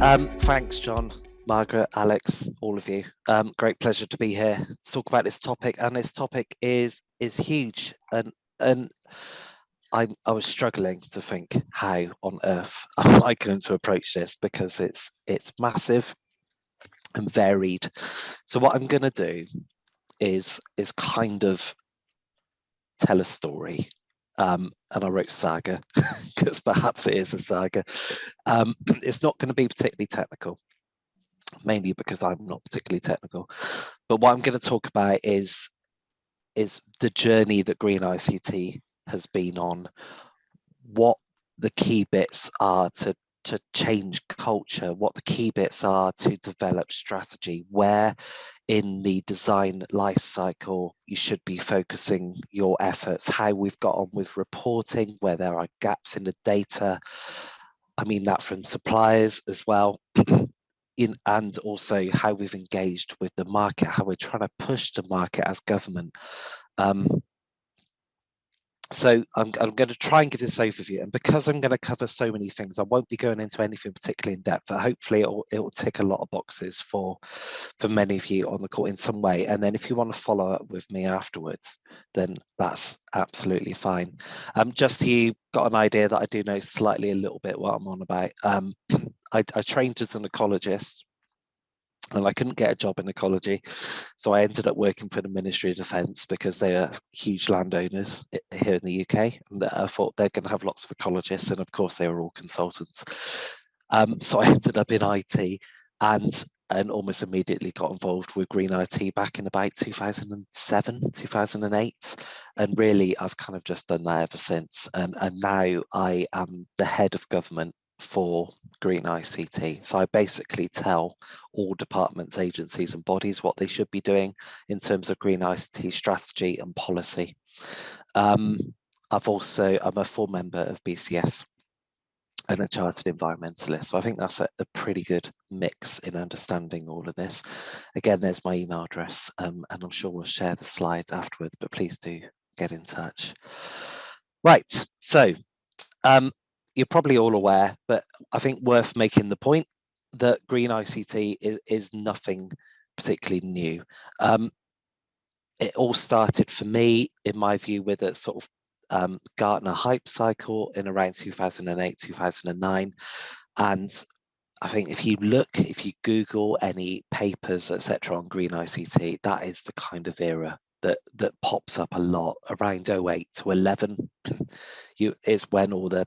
Thanks, John, Margaret, Alex, all of you. Great pleasure to be here to talk about this topic, and this topic is huge, and I was struggling to think how on earth am I going to approach this, because it's massive and varied. So what I'm going to do is kind of tell a story. And I wrote saga because perhaps it is a saga. It's not going to be particularly technical, mainly because I'm not particularly technical. But what I'm going to talk about is the journey that Green ICT has been on, what the key bits are to change culture, what the key bits are to develop strategy, where in the design life cycle you should be focusing your efforts, how we've got on with reporting, where there are gaps in the data. I mean that from suppliers as well. And also how we've engaged with the market, how we're trying to push the market as government. So I'm going to try and give this overview, and because I'm going to cover so many things, I won't be going into anything particularly in depth, but hopefully it will tick a lot of boxes for many of you on the call in some way. And then if you want to follow up with me afterwards, then that's absolutely fine. Just so you got an idea that I do know slightly a little bit what I'm on about. I trained as an ecologist, and I couldn't get a job in ecology. So I ended up working for the Ministry of Defence, because they are huge landowners here in the UK. And I thought they're going to have lots of ecologists. And of course, they were all consultants. So I ended up in IT and almost immediately got involved with Green IT back in about 2007, 2008. And really, I've kind of just done that ever since. And now I am the head of government for Green ICT. So I basically tell all departments, agencies and bodies what they should be doing in terms of Green ICT strategy and policy. I'm a full member of BCS and a chartered environmentalist. So I think that's a pretty good mix in understanding all of this. Again, there's my email address, and I'm sure we'll share the slides afterwards, but please do get in touch. Right, so you're probably all aware, but I think worth making the point that Green ICT is nothing particularly new. It all started for me, in my view, with a sort of Gartner hype cycle in around 2008, 2009. And I think if you Google any papers, etc., on Green ICT, that is the kind of era that pops up a lot around 08 to 11. Is when all the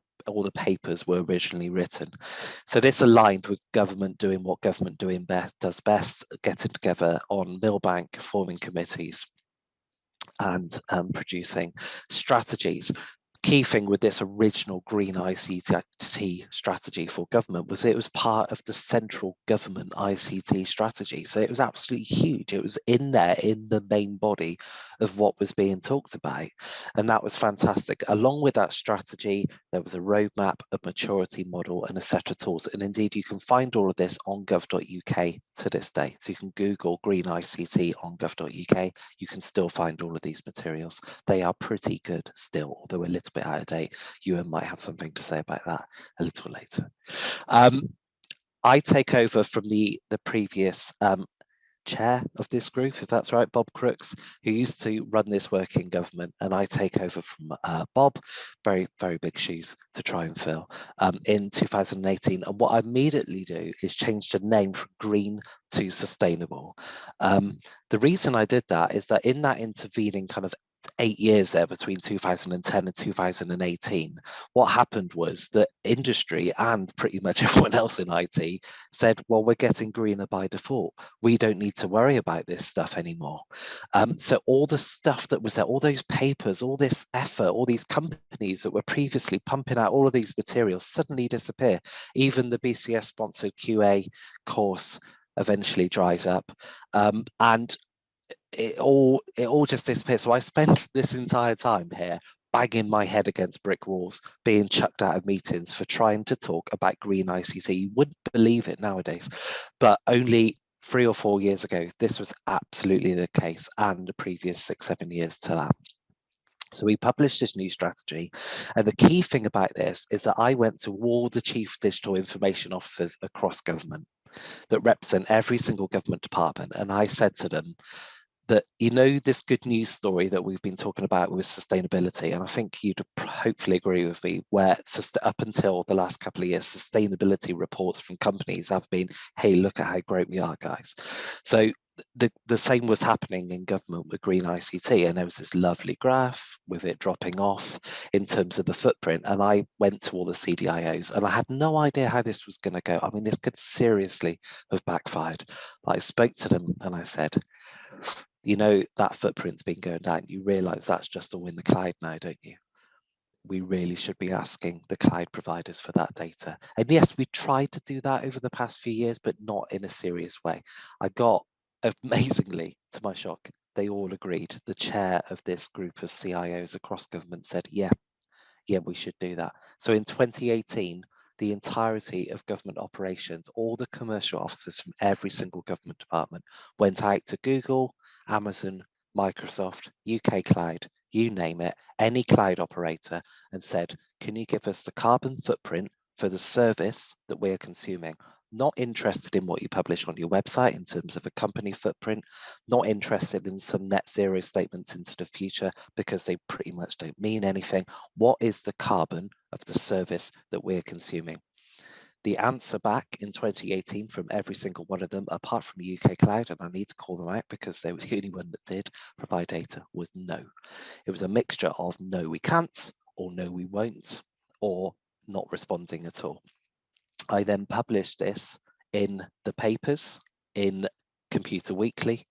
papers were originally written. So this aligned with government doing what government does best, getting together on Millbank, forming committees and producing strategies. Key thing with this original Green ICT strategy for government was it was part of the central government ICT strategy. So it was absolutely huge. It was in there in the main body of what was being talked about. And that was fantastic. Along with that strategy, there was a roadmap, a maturity model, and a set of tools. And indeed, you can find all of this on gov.uk to this day. So you can Google Green ICT on gov.uk. You can still find all of these materials. They are pretty good still, although a little bit out of date. Ewan might have something to say about that a little later. I take over from the previous chair of this group, if that's right, Bob Crooks, who used to run this work in government, and I take over from Bob. Very, very big shoes to try and fill in 2018. And what I immediately do is change the name from green to sustainable. The reason I did that is that in that intervening kind of 8 years there between 2010 and 2018, what happened was that industry and pretty much everyone else in IT said, well, we're getting greener by default. We don't need to worry about this stuff anymore. So all the stuff that was there, all those papers, all this effort, all these companies that were previously pumping out all of these materials suddenly disappear. Even the BCS sponsored QA course eventually dries up. And it all just disappears. So I spent this entire time here banging my head against brick walls, being chucked out of meetings for trying to talk about Green ICT. You wouldn't believe it nowadays, but only 3 or 4 years ago, this was absolutely the case, and the previous 6, 7 years to that. So we published this new strategy, and the key thing about this is that I went to all the chief digital information officers across government that represent every single government department, and I said to them that, you know, this good news story that we've been talking about with sustainability, and I think you'd hopefully agree with me, where up until the last couple of years, sustainability reports from companies have been, hey, look at how great we are, guys. So the same was happening in government with Green ICT, and there was this lovely graph with it dropping off in terms of the footprint. And I went to all the CDIOs, and I had no idea how this was going to go. I mean, this could seriously have backfired. But I spoke to them and I said, you know, that footprint's been going down. You realize that's just all in the cloud now, don't you? We really should be asking the cloud providers for that data. And yes, we tried to do that over the past few years, but not in a serious way. I got, amazingly, to my shock, they all agreed. The chair of this group of CIOs across government said, yeah, we should do that. So in 2018, the entirety of government operations, all the commercial officers from every single government department went out to Google, Amazon, Microsoft, UK Cloud, you name it, any cloud operator, and said, can you give us the carbon footprint for the service that we're consuming? Not interested in what you publish on your website in terms of a company footprint, not interested in some net zero statements into the future because they pretty much don't mean anything. What is the carbon of the service that we're consuming? The answer back in 2018 from every single one of them, apart from UK Cloud, and I need to call them out because they were the only one that did provide data, was no. It was a mixture of no, we can't, or no, we won't, or not responding at all. I then published this in the papers, in Computer Weekly,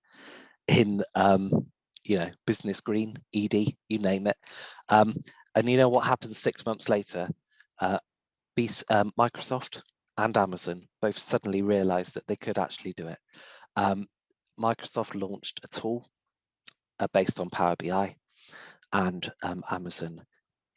in Business Green, ED, you name it. And you know what happened 6 months later? Microsoft and Amazon both suddenly realized that they could actually do it. Microsoft launched a tool based on Power BI, and Amazon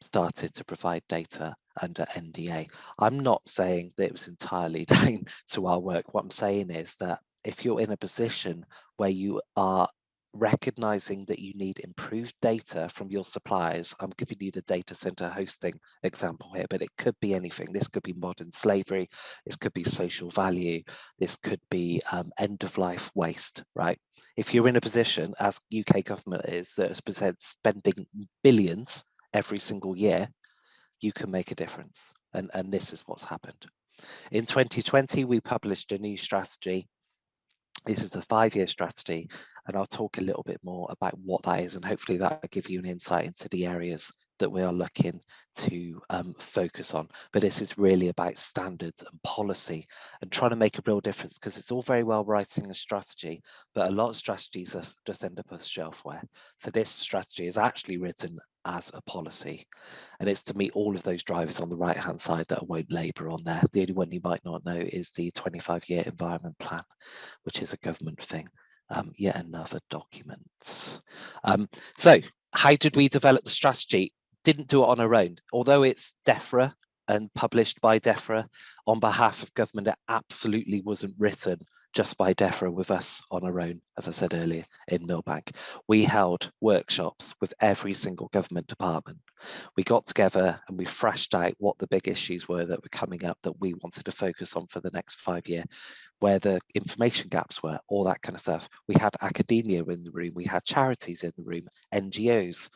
started to provide data under NDA. I'm not saying that it was entirely down to our work. What I'm saying is that if you're in a position where you are recognizing that you need improved data from your suppliers, I'm giving you the data center hosting example here, but it could be anything. This could be modern slavery, this could be social value, this could be end of life waste, right? If you're in a position, as UK government is, that is spending billions every single year, you can make a difference. And this is what's happened. In 2020, we published a new strategy. This is a 5-year strategy, and I'll talk a little bit more about what that is, and hopefully that will give you an insight into the areas that we are looking to focus on. But this is really about standards and policy and trying to make a real difference, because it's all very well writing a strategy, but a lot of strategies just end up as shelfware. So this strategy is actually written as a policy, and it's to meet all of those drivers on the right hand side that I won't labour on there. The only one you might not know is the 25-year environment plan, which is a government thing. Yet another document. So how did we develop the strategy? Didn't do it on our own. Although it's DEFRA and published by DEFRA on behalf of government, it absolutely wasn't written just by DEFRA with us on our own, as I said earlier, in Millbank. We held workshops with every single government department. We got together and we thrashed out what the big issues were that were coming up that we wanted to focus on for the next 5 years, where the information gaps were, all that kind of stuff. We had academia in the room, we had charities in the room, NGOs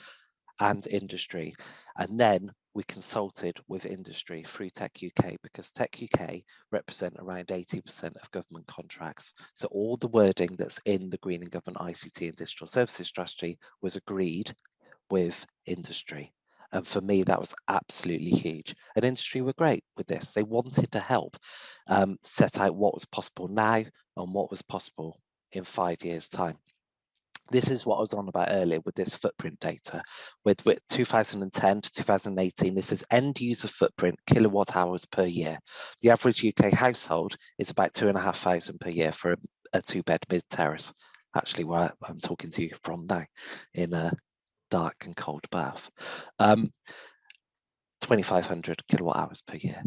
and industry. And then we consulted with industry through Tech UK, because Tech UK represent around 80% of government contracts. So all the wording that's in the Green and Government ICT and Digital Services Strategy was agreed with industry. And for me, that was absolutely huge. And industry were great with this. They wanted to help set out what was possible now and what was possible in 5 years' time. This is what I was on about earlier with this footprint data. With 2010 to 2018, this is end user footprint, kilowatt hours per year. The average UK household is about 2,500 per year for a 2-bed mid-terrace. Actually, where I'm talking to you from now, in a dark and cold Bath. 2,500 kilowatt hours per year.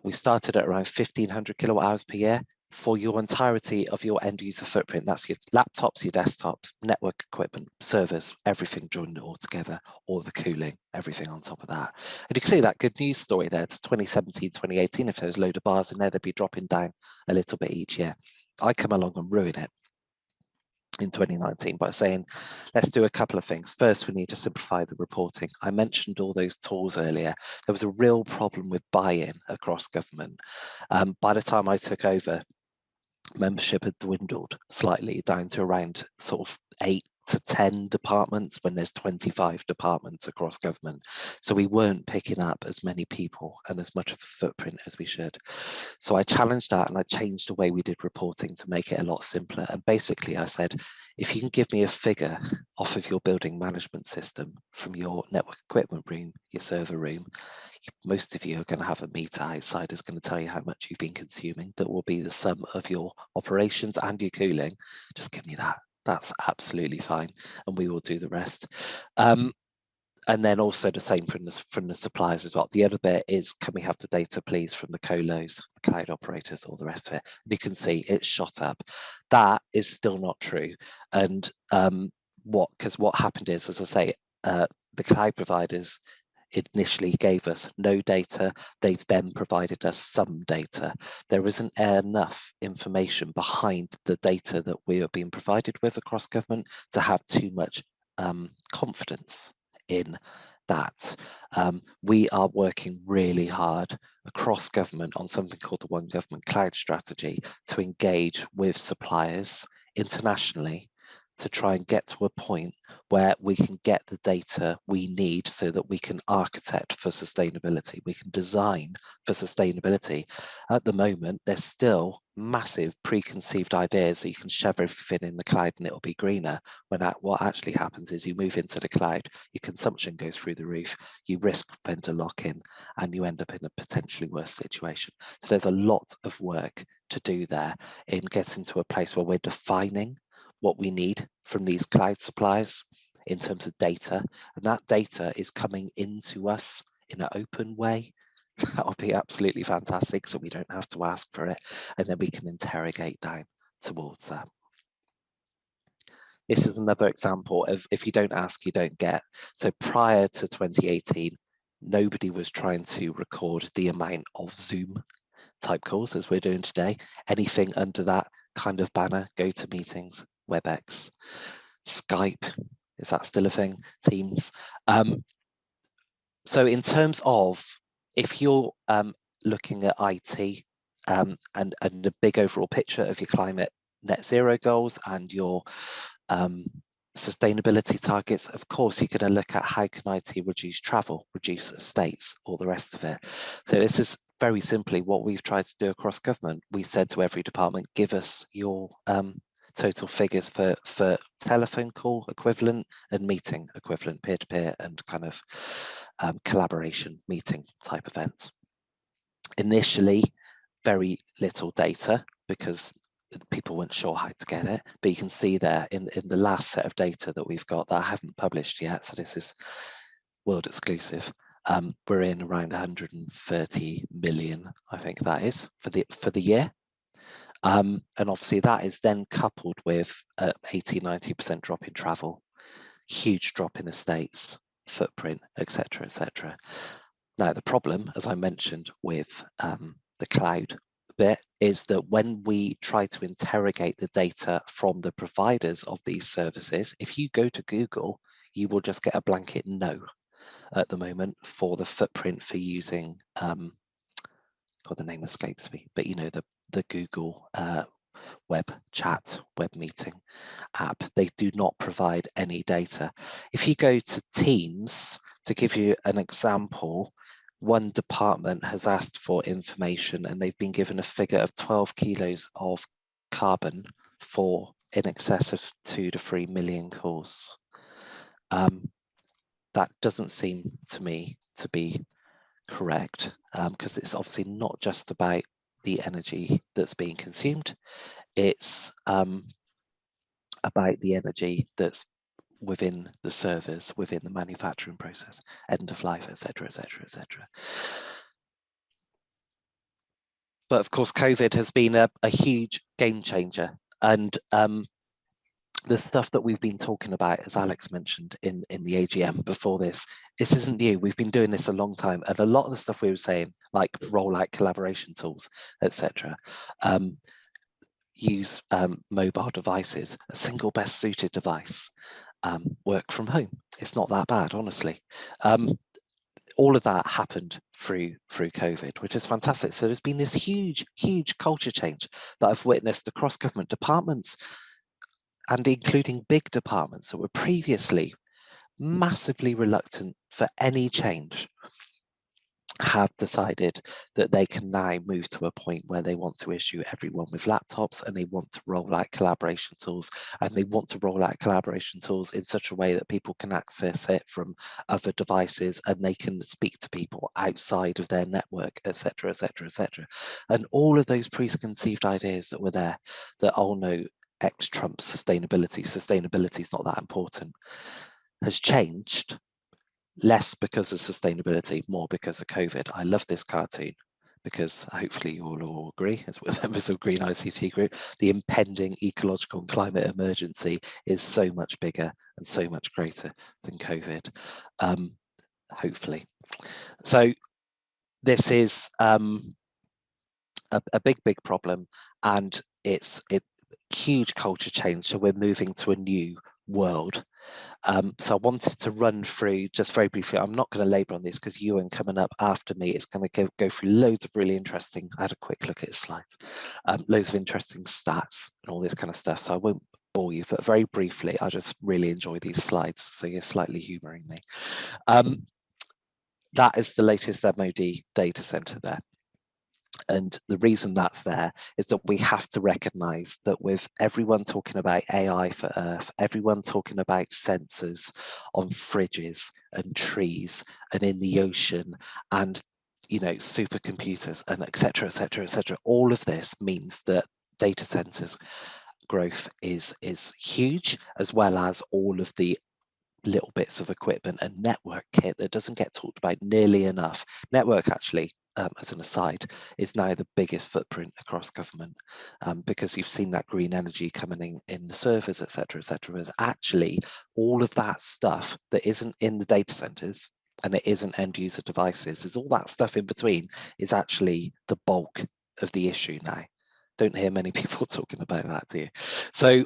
We started at around 1,500 kilowatt hours per year. for your entirety of your end user footprint. That's your laptops, your desktops, network equipment, servers, everything joined all together, all the cooling, everything on top of that. And you can see that good news story there to 2017, 2018. If there's a load of bars in there, they'd be dropping down a little bit each year. I come along and ruin it in 2019 by saying, let's do a couple of things. First, we need to simplify the reporting. I mentioned all those tools earlier. There was a real problem with buy-in across government. By the time I took over, membership had dwindled slightly down to around sort of 8 to 10 departments when there's 25 departments across government. So we weren't picking up as many people and as much of a footprint as we should. So I challenged that and I changed the way we did reporting to make it a lot simpler. And basically I said, if you can give me a figure off of your building management system from your network equipment room, your server room, most of you are going to have a meter outside that's going to tell you how much you've been consuming. That will be the sum of your operations and your cooling. Just give me that. That's absolutely fine. And we will do the rest. And then also the same from the suppliers as well. The other bit is, can we have the data, please, from the colos, the cloud operators, all the rest of it? And you can see it's shot up. That is still not true. And because what happened is, as I say, the cloud providers initially gave us no data. They've then provided us some data. There isn't enough information behind the data that we are being provided with across government to have too much confidence in that. We are working really hard across government on something called the One Government Cloud Strategy to engage with suppliers internationally to try and get to a point where we can get the data we need so that we can architect for sustainability, we can design for sustainability. At the moment, there's still massive preconceived ideas that you can shove everything in the cloud and it'll be greener, when what actually happens is you move into the cloud, your consumption goes through the roof, you risk vendor lock-in, and you end up in a potentially worse situation. So there's a lot of work to do there in getting to a place where we're defining what we need from these cloud suppliers in terms of data, and that data is coming into us in an open way. That would be absolutely fantastic, so we don't have to ask for it, and then we can interrogate down towards that. This is another example of, if you don't ask, you don't get. So prior to 2018, nobody was trying to record the amount of Zoom type calls as we're doing today. Anything under that kind of banner, GoToMeetings, WebEx, Skype, is that still a thing? Teams. So in terms of, if you're looking at IT and the big overall picture of your climate net zero goals and your sustainability targets, of course, you're going to look at how can IT reduce travel, reduce estates, all the rest of it. So this is very simply what we've tried to do across government. We said to every department, give us your total figures for telephone call equivalent and meeting equivalent, peer-to-peer and kind of collaboration meeting type events. Initially, very little data because people weren't sure how to get it, but you can see there in the last set of data that we've got that I haven't published yet, so this is world exclusive. We're in around 130 million, I think that is, for the year. And obviously that is then coupled with 80-90% drop in travel, huge drop in estates, footprint, etc., etc. Now the problem, as I mentioned with the cloud bit, is that when we try to interrogate the data from the providers of these services, if you go to Google, you will just get a blanket no at the moment for the footprint for using, God, the name escapes me, but you know, the Google web chat, web meeting app. They do not provide any data. If you go to Teams, to give you an example, one department has asked for information and they've been given a figure of 12 kilos of carbon for in excess of 2 to 3 million calls. That doesn't seem to me to be correct, because it's obviously not just about the energy that's being consumed, it's about the energy that's within the servers, within the manufacturing process, end of life, etc., etc., etc. But of course, COVID has been a huge game changer. And the stuff that we've been talking about, as Alex mentioned in the AGM before this isn't new. We've been doing this a long time. And a lot of the stuff we were saying, like roll out collaboration tools, etc., use mobile devices, a single best suited device, work from home. It's not that bad, honestly. All of that happened through COVID, which is fantastic. So there's been this huge culture change that I've witnessed across government departments, and including big departments that were previously massively reluctant for any change, have decided that they can now move to a point where they want to issue everyone with laptops, and they want to roll out collaboration tools, and they want to roll out collaboration tools in such a way that people can access it from other devices, and they can speak to people outside of their network, etc., etc., etc. And all of those preconceived ideas that were there, that, oh no, X trumps sustainability is not that important, has changed. Less because of sustainability, more because of COVID. I love this cartoon because hopefully you all agree, as we're members of Green ICT Group, the impending ecological and climate emergency is so much bigger and so much greater than COVID, hopefully. So this is a big problem, and it's a huge culture change. So we're moving to a new world. So I wanted to run through just very briefly. I'm not going to labour on this because Ewen coming up after me is going to go through loads of really interesting. I had a quick look at his slides, loads of interesting stats and all this kind of stuff. So I won't bore you, but very briefly, I just really enjoy these slides. So you're slightly humouring me. That is the latest MOD data centre there. And the reason that's there is that we have to recognise that with everyone talking about AI for Earth, everyone talking about sensors on fridges and trees and in the ocean, and supercomputers and etc., etc., etc., all of this means that data centres growth is huge, as well as all of the little bits of equipment and network kit that doesn't get talked about nearly enough. Network, actually, as an aside, is now the biggest footprint across government, because you've seen that green energy coming in the servers, etc., etc. Is actually all of that stuff that isn't in the data centers and it isn't end user devices, is all that stuff in between is actually the bulk of the issue now. Don't hear many people talking about that, do you? So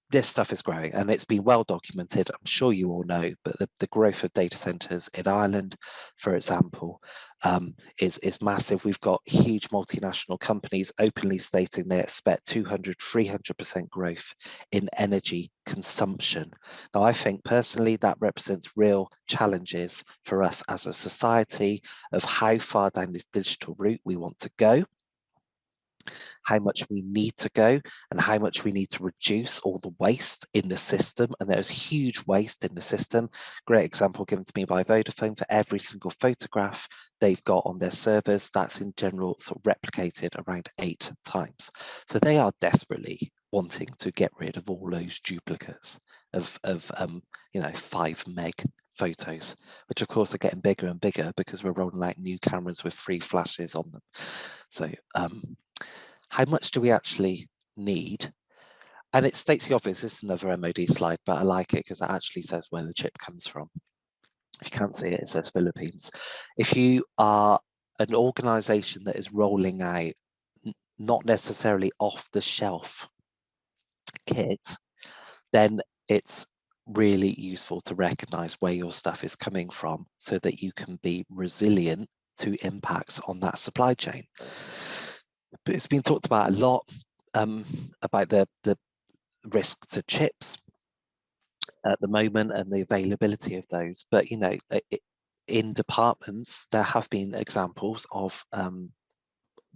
this stuff is growing, and it's been well documented. I'm sure you all know, but the growth of data centers in Ireland, for example, is massive. We've got huge multinational companies openly stating they expect 200, 300% growth in energy consumption. Now, I think personally that represents real challenges for us as a society of how far down this digital route we want to go, how much we need to go, and how much we need to reduce all the waste in the system. And there's huge waste in the system. Great example given to me by Vodafone: for every single photograph they've got on their servers, that's in general sort of replicated around 8 times. So they are desperately wanting to get rid of all those duplicates of 5 meg photos, which of course are getting bigger and bigger because we're rolling out new cameras with 3 flashes on them. So how much do we actually need? And it states the obvious. This is another MOD slide, but I like it because it actually says where the chip comes from. If you can't see it, it says Philippines. If you are an organization that is rolling out not necessarily off the shelf kit, then it's really useful to recognize where your stuff is coming from so that you can be resilient to impacts on that supply chain. But it's been talked about a lot, about the risk to chips at the moment and the availability of those. But in departments, there have been examples of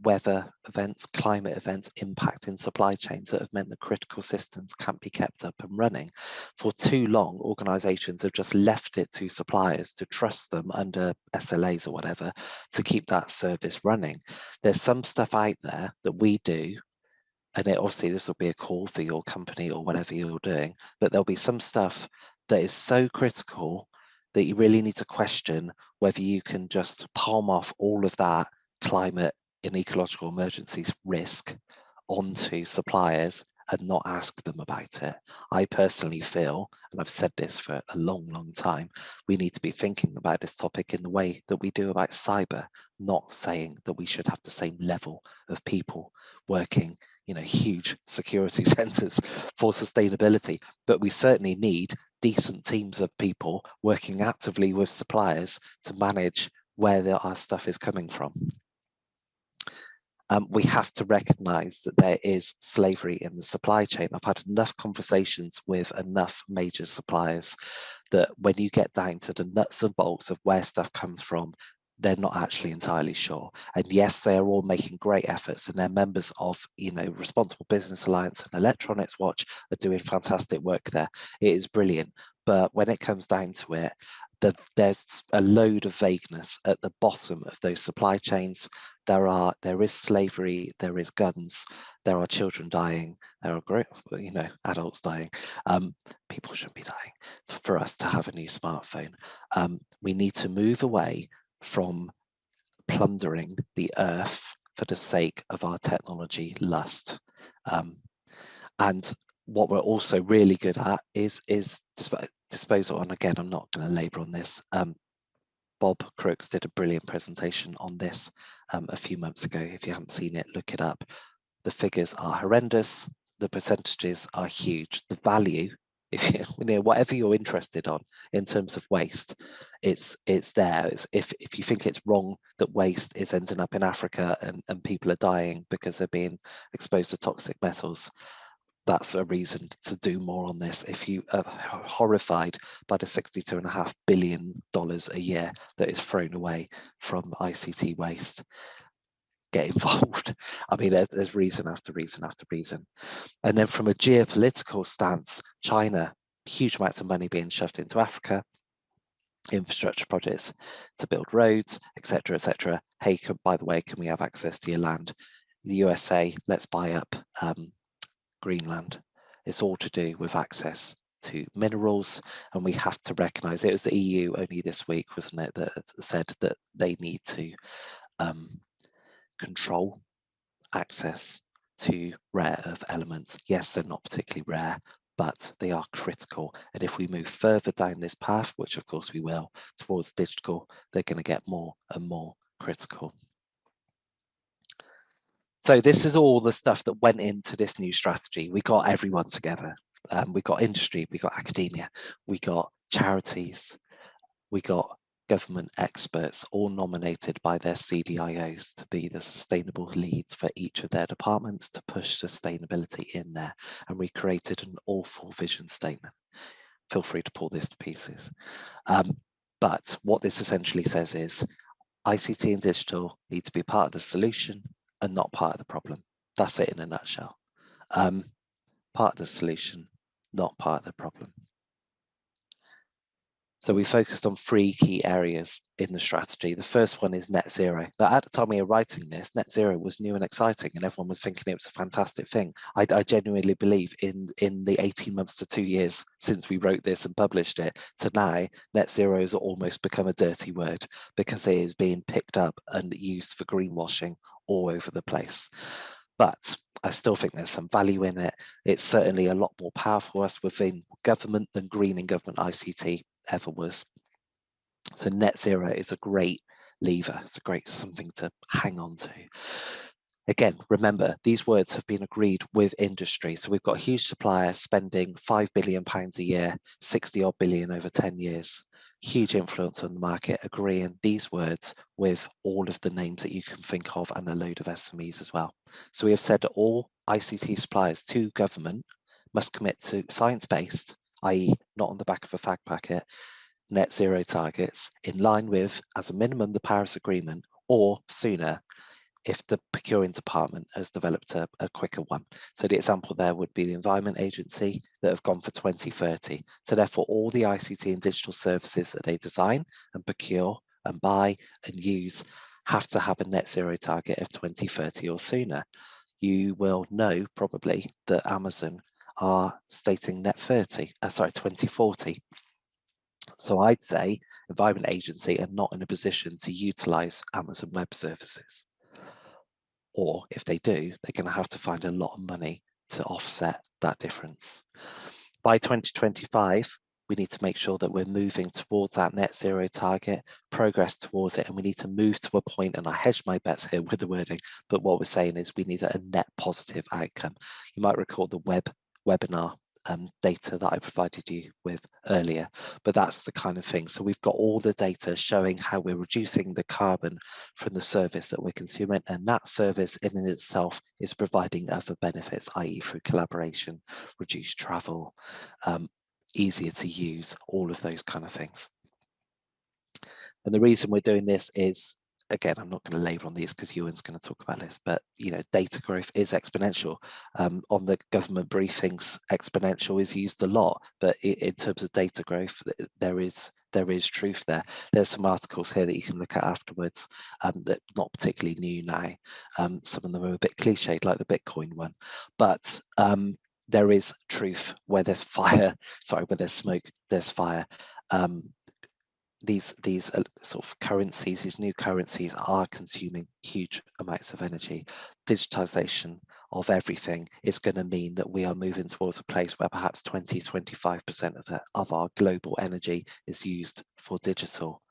weather events, climate events impacting supply chains that have meant that critical systems can't be kept up and running. For too long, organizations have just left it to suppliers to trust them under SLAs or whatever to keep that service running. There's some stuff out there that we do, and obviously this will be a call for your company or whatever you're doing, but there'll be some stuff that is so critical that you really need to question whether you can just palm off all of that climate and ecological emergencies risk onto suppliers and not ask them about it. I personally feel, and I've said this for a long, long time, we need to be thinking about this topic in the way that we do about cyber, not saying that we should have the same level of people working, huge security centers for sustainability, but we certainly need decent teams of people working actively with suppliers to manage where our stuff is coming from. We have to recognize that there is slavery in the supply chain. I've had enough conversations with enough major suppliers that when you get down to the nuts and bolts of where stuff comes from, they're not actually entirely sure. And yes, they are all making great efforts, and they're members of, Responsible Business Alliance and Electronics Watch are doing fantastic work there. It is brilliant. But when it comes down to it, there's a load of vagueness at the bottom of those supply chains. There is slavery, there is guns, there are children dying, there are great, adults dying. People shouldn't be dying for us to have a new smartphone. We need to move away from plundering the earth for the sake of our technology lust. And what we're also really good at is disposal. And again, I'm not going to labor on this. Bob Crooks did a brilliant presentation on this a few months ago. If you haven't seen it, look it up. The figures are horrendous. The percentages are huge. The value, if whatever you're interested on in terms of waste, it's there. If you think it's wrong that waste is ending up in Africa and people are dying because they're being exposed to toxic metals, that's a reason to do more on this. If you are horrified by the $62.5 billion a year that is thrown away from ICT waste, get involved. I mean, there's reason after reason after reason. And then from a geopolitical stance, China, huge amounts of money being shoved into Africa, infrastructure projects to build roads, etc., etc. Hey, by the way, can we have access to your land? The USA, let's buy up Greenland. It's all to do with access to minerals, and we have to recognize it was the EU only this week, wasn't it, that said that they need to control access to rare earth elements. Yes, they're not particularly rare, but they are critical. And if we move further down this path, which of course we will, towards digital, they're going to get more and more critical. So this is all the stuff that went into this new strategy. We got everyone together. We got industry, we got academia, we got charities, we got government experts, all nominated by their CDIOs to be the sustainable leads for each of their departments to push sustainability in there. And we created an awful vision statement. Feel free to pull this to pieces. But what this essentially says is ICT and digital need to be part of the solution and not part of the problem. That's it in a nutshell. Part of the solution, not part of the problem. So we focused on 3 key areas in the strategy. The first one is net zero. Now, at the time we were writing this, net zero was new and exciting, and everyone was thinking it was a fantastic thing. I genuinely believe in the 18 months to 2 years since we wrote this and published it to now, net zero has almost become a dirty word because it is being picked up and used for greenwashing all over the place. But I still think there's some value in it. It's certainly a lot more powerful for us within government than greening government ICT ever was. So net zero is a great lever. It's a great something to hang on to. Again, remember, these words have been agreed with industry. So we've got a huge supplier spending £5 billion a year, 60 odd billion over 10 years. Huge influence on the market, agreeing these words with all of the names that you can think of and a load of SMEs as well. So we have said that all ICT suppliers to government must commit to science-based, i.e. not on the back of a fag packet, net zero targets in line with, as a minimum, the Paris Agreement, or sooner if the procuring department has developed a quicker one. So the example there would be the Environment Agency that have gone for 2030. So therefore all the ICT and digital services that they design and procure and buy and use have to have a net zero target of 2030 or sooner. You will know probably that Amazon are stating 2040. So I'd say Environment Agency are not in a position to utilize Amazon Web Services. or if they do, they're going to have to find a lot of money to offset that difference. By 2025, we need to make sure that we're moving towards that net zero target, progress towards it, and we need to move to a point, and I hedge my bets here with the wording, but what we're saying is we need a net positive outcome. You might recall the webinar data that I provided you with earlier, but that's the kind of thing. So we've got all the data showing how we're reducing the carbon from the service that we're consuming, and that service in itself is providing other benefits, i.e. through collaboration, reduced travel, easier to use, all of those kind of things. And the reason we're doing this is, again, I'm not going to labour on these because Ewan's going to talk about this, but data growth is exponential. On the government briefings, exponential is used a lot, but in terms of data growth, there is truth there. There's some articles here that you can look at afterwards that are not particularly new now. Some of them are a bit cliched, like the Bitcoin one, but there is truth. Where there's fire, sorry, where there's smoke, there's fire. These sort of currencies, these new currencies are consuming huge amounts of energy. Digitization of everything is going to mean that we are moving towards a place where perhaps 20-25% of our global energy is used for digital.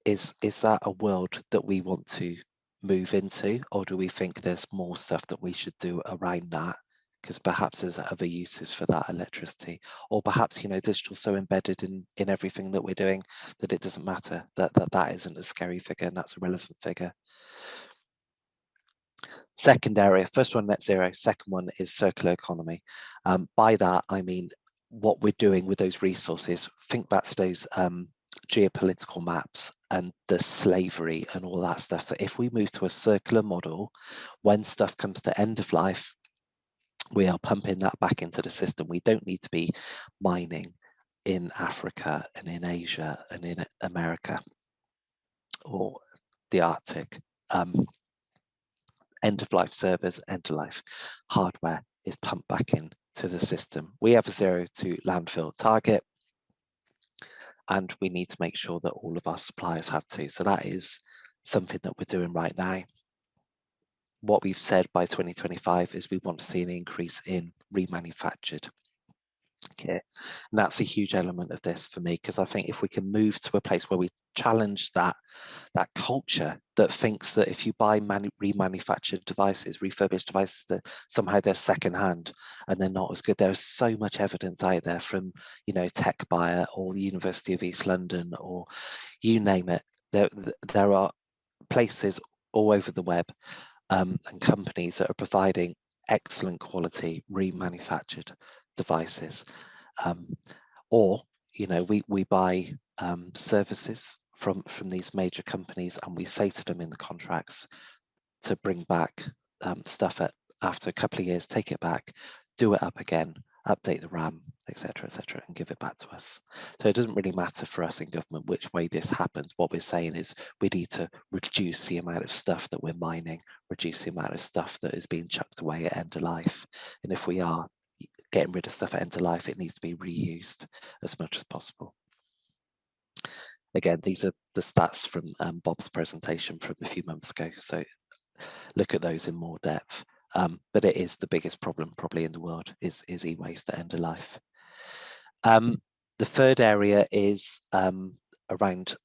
Is that a world that we want to move into, or do we think there's more stuff that we should do around that? Because perhaps there's other uses for that electricity, or perhaps digital's so embedded in everything that we're doing that it doesn't matter, that isn't a scary figure, and that's a relevant figure. Second area, first one net zero, second one is circular economy. By that I mean what we're doing with those resources. Think back to those geopolitical maps and the slavery and all that stuff. So if we move to a circular model, when stuff comes to end of life, we are pumping that back into the system. We don't need to be mining in Africa and in Asia and in America or the Arctic. End-of-life servers, end-of-life hardware is pumped back into the system. We have a zero to landfill target, and we need to make sure that all of our suppliers have too. So that is something that we're doing right now. What we've said by 2025 is we want to see an increase in remanufactured kit. And that's a huge element of this for me, because I think if we can move to a place where we challenge that culture that thinks that if you buy remanufactured devices, refurbished devices, that somehow they're secondhand and they're not as good. There's so much evidence out there from, Tech Buyer or the University of East London or you name it. There are places all over the web and companies that are providing excellent quality remanufactured devices, or we buy services from these major companies, and we say to them in the contracts to bring back stuff after a couple of years, take it back, do it up again, update the RAM, etc., and give it back to us. So it doesn't really matter for us in government which way this happens. What we're saying is we need to reduce the amount of stuff that we're mining, reduce the amount of stuff that is being chucked away at end of life. And if we are getting rid of stuff at end of life, it needs to be reused as much as possible. Again, these are the stats from Bob's presentation from a few months ago, so look at those in more depth. But it is the biggest problem probably in the world is e-waste at end of life. The third area is around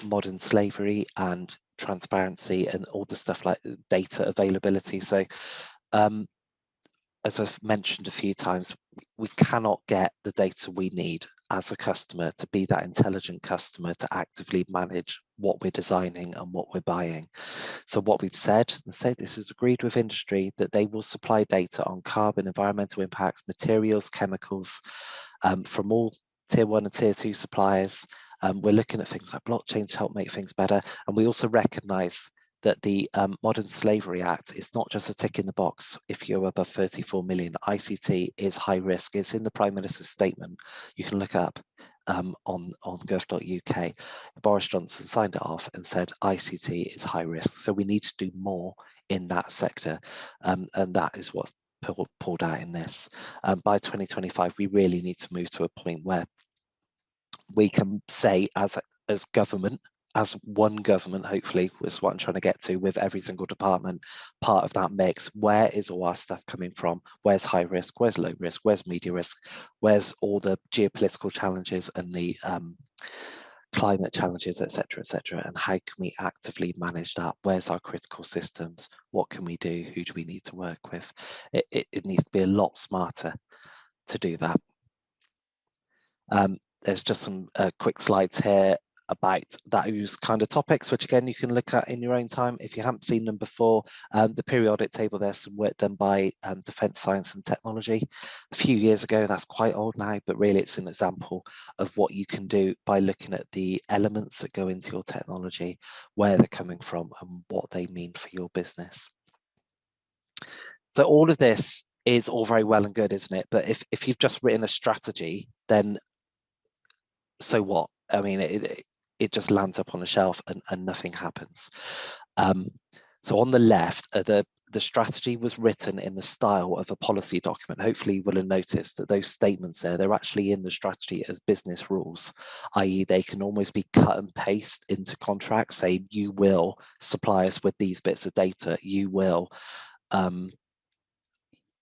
modern slavery and transparency and all the stuff like data availability. So as I've mentioned a few times, we cannot get the data we need as a customer to be that intelligent customer to actively manage what we're designing and what we're buying. So what we've said, this is agreed with industry, that they will supply data on carbon, environmental impacts, materials, chemicals from all tier 1 and tier 2 suppliers. We're looking at things like blockchain to help make things better. And we also recognise that the Modern Slavery Act is not just a tick in the box if you're above 34 million. ICT is high risk. It's in the Prime Minister's statement. You can look up on gov.uk. Boris Johnson signed it off and said ICT is high risk. So we need to do more in that sector. And that is what's pulled out in this. By 2025, we really need to move to a point where we can say as government, as one government, hopefully, was what I'm trying to get to, with every single department part of that mix. Where is all our stuff coming from? Where's high risk? Where's low risk? Where's media risk? Where's all the geopolitical challenges and the climate challenges, etc., etc.? And how can we actively manage that? Where's our critical systems? What can we do? Who do we need to work with? It needs to be a lot smarter to do that. There's just some quick slides here about those kind of topics, which again you can look at in your own time if you haven't seen them before. The periodic table, there's some work done by Defence Science and Technology a few years ago. That's quite old now, but really it's an example of what you can do by looking at the elements that go into your technology, where they're coming from and what they mean for your business. So all of this is all very well and good, isn't it? But if you've just written a strategy, then so what? I mean, it just lands up on a shelf and nothing happens. So on the left, the strategy was written in the style of a policy document. Hopefully you will have noticed that those statements there, they're actually in the strategy as business rules, i.e. they can almost be cut and paste into contracts saying you will supply us with these bits of data, you will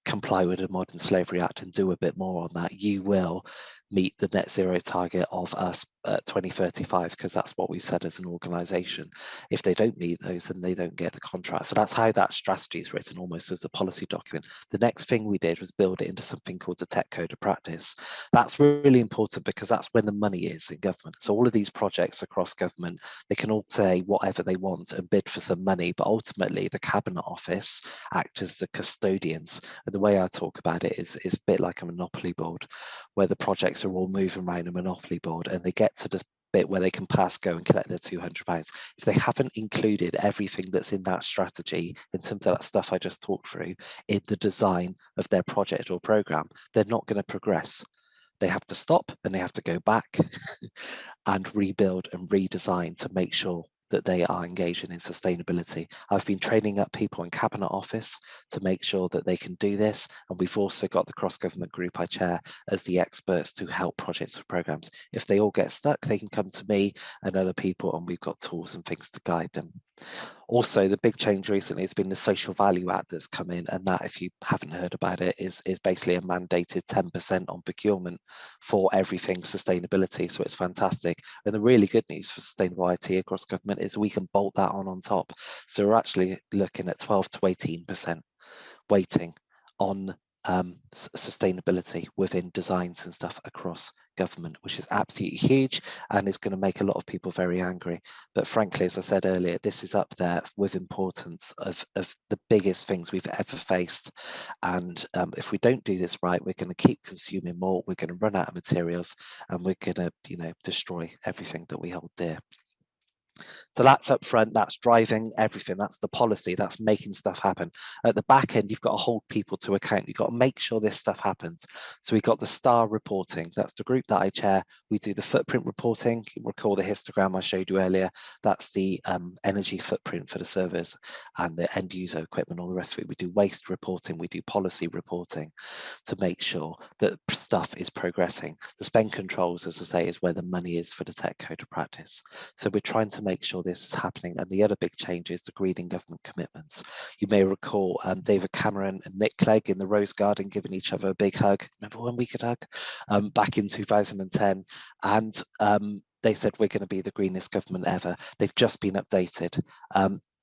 comply with the Modern Slavery Act and do a bit more on that, you will meet the net zero target of us at 2035, because that's what we've said as an organisation. If they don't meet those, then they don't get the contract. So that's how that strategy is written, almost as a policy document. The next thing we did was build it into something called the Tech Code of Practice. That's really important because that's when the money is in government. So all of these projects across government, they can all say whatever they want and bid for some money, but ultimately the Cabinet Office act as the custodians. And the way I talk about it is a bit like a monopoly board, where the projects are all moving around a monopoly board and they get to the bit where they can pass go and collect their £200. If they haven't included everything that's in that strategy in terms of that stuff I just talked through in the design of their project or program, they're not going to progress. They have to stop and they have to go back and rebuild and redesign to make sure that they are engaging in sustainability. I've been training up people in Cabinet Office to make sure that they can do this. And we've also got the cross-government group I chair as the experts to help projects or programs. If they all get stuck, they can come to me and other people, and we've got tools and things to guide them. Also, the big change recently has been the Social Value Act that's come in, and that, if you haven't heard about it, is basically a mandated 10% on procurement for everything sustainability. So it's fantastic. And the really good news for sustainable IT across government is we can bolt that on top. So we're actually looking at 12 to 18% weighting on sustainability within designs and stuff across government, which is absolutely huge and is going to make a lot of people very angry. But frankly, as I said earlier, this is up there with importance of the biggest things we've ever faced. And if we don't do this right, we're going to keep consuming more, we're going to run out of materials, and we're going to, destroy everything that we hold dear. So that's up front, that's driving everything, that's the policy, that's making stuff happen. At the back end, you've got to hold people to account. You've got to make sure this stuff happens. So we've got the STAR reporting. That's the group that I chair. We do the footprint reporting. You recall the histogram I showed you earlier. That's the energy footprint for the servers and the end user equipment, all the rest of it. We do waste reporting. We do policy reporting to make sure that stuff is progressing. The spend controls, as I say, is where the money is for the Tech Code of Practice. So we're trying to make sure this is happening. And the other big change is the greening government commitments. You may recall David Cameron and Nick Clegg in the Rose Garden giving each other a big hug. Remember when we could hug? Back in 2010. And they said we're going to be the greenest government ever. They've just been updated.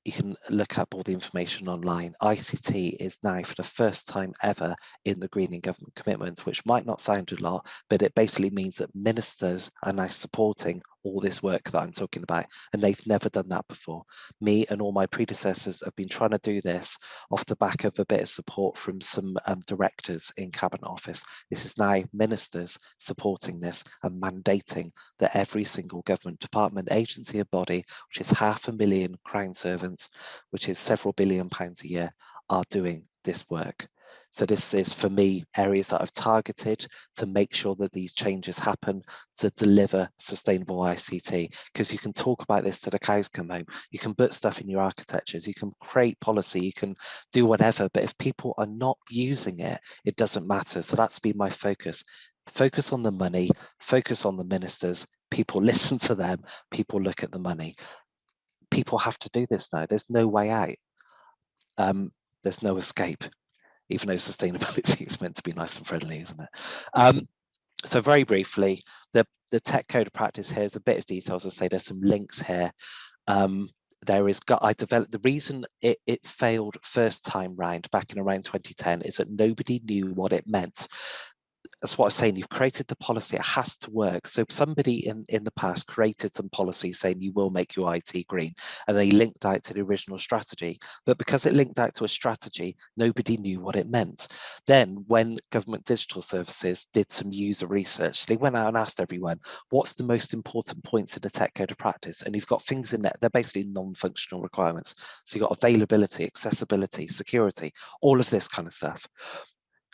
You can look up all the information online. ICT is now, for the first time ever, in the greening government commitments, which might not sound a lot, but it basically means that ministers are now supporting all this work that I'm talking about, and they've never done that before. Me and all my predecessors have been trying to do this off the back of a bit of support from some directors in Cabinet Office. This is now ministers supporting this and mandating that every single government department, agency and body, which is 500,000 Crown servants, which is several £billions a year, are doing this work. So this is, for me, areas that I've targeted to make sure that these changes happen to deliver sustainable ICT, because you can talk about this till the cows come home. You can put stuff in your architectures, you can create policy, you can do whatever, but if people are not using it, it doesn't matter. So that's been my focus. Focus on the money, focus on the ministers, People listen to them, people look at the money. People have to do this now. There's no way out. There's no escape, even though sustainability is meant to be nice and friendly, isn't it? So very briefly, the tech code of practice here is a bit of details. I say there's some links here. I developed, the reason it failed first time round back in around 2010 is that nobody knew what it meant. That's what I was saying, you've created the policy, it has to work. So somebody in the past created some policy saying you will make your IT green, and they linked out to the original strategy. But because it linked out to a strategy, nobody knew what it meant. Then when government digital services did some user research, they went out and asked everyone, what's the most important points in the tech code of practice? And you've got things in there, they're basically non-functional requirements. So you've got availability, accessibility, security, all of this kind of stuff.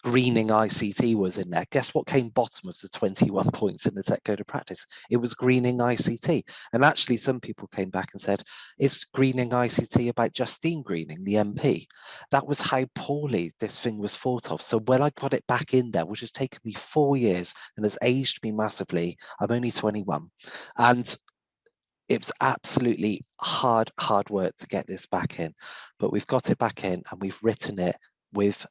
Greening ICT was in there. Guess what came bottom of the 21 points in the tech code of practice? It was greening ICT. And actually some people came back and said, is greening ICT about Justine Greening, the MP? That was how poorly this thing was thought of. So when I got it back in there, which has taken me 4 years and has aged me massively, I'm only 21. And it was absolutely hard work to get this back in, but we've got it back in and we've written it with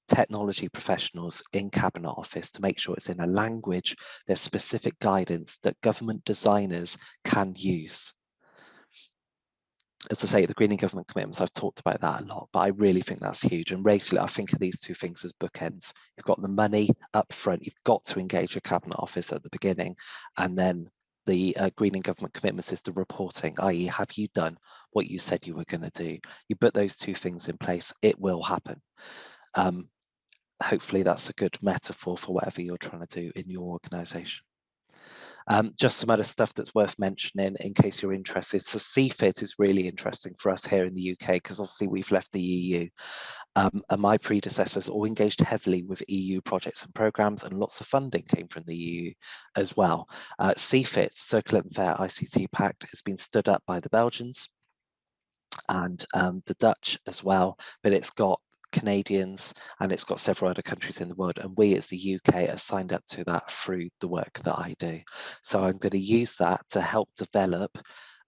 technology professionals in Cabinet Office to make sure it's in a language, there's specific guidance that government designers can use. As I say, the greening government commitments, I've talked about that a lot, but I really think that's huge. And basically, I think of these two things as bookends. You've got the money up front, you've got to engage your Cabinet Office at the beginning, and then the greening government commitments is the reporting, i.e. have you done what you said you were going to do? You put those two things in place, it will happen. Hopefully that's a good metaphor for whatever you're trying to do in your organisation. Just some other stuff that's worth mentioning in case you're interested. So CFIT is really interesting for us here in the UK because obviously we've left the EU. And my predecessors all engaged heavily with EU projects and programmes, and lots of funding came from the EU as well. CFIT, Circular and Fair ICT Pact, has been stood up by the Belgians and the Dutch as well, but it's got Canadians and it's got several other countries in the world, and we as the UK are signed up to that through the work that I do. So I'm going to use that to help develop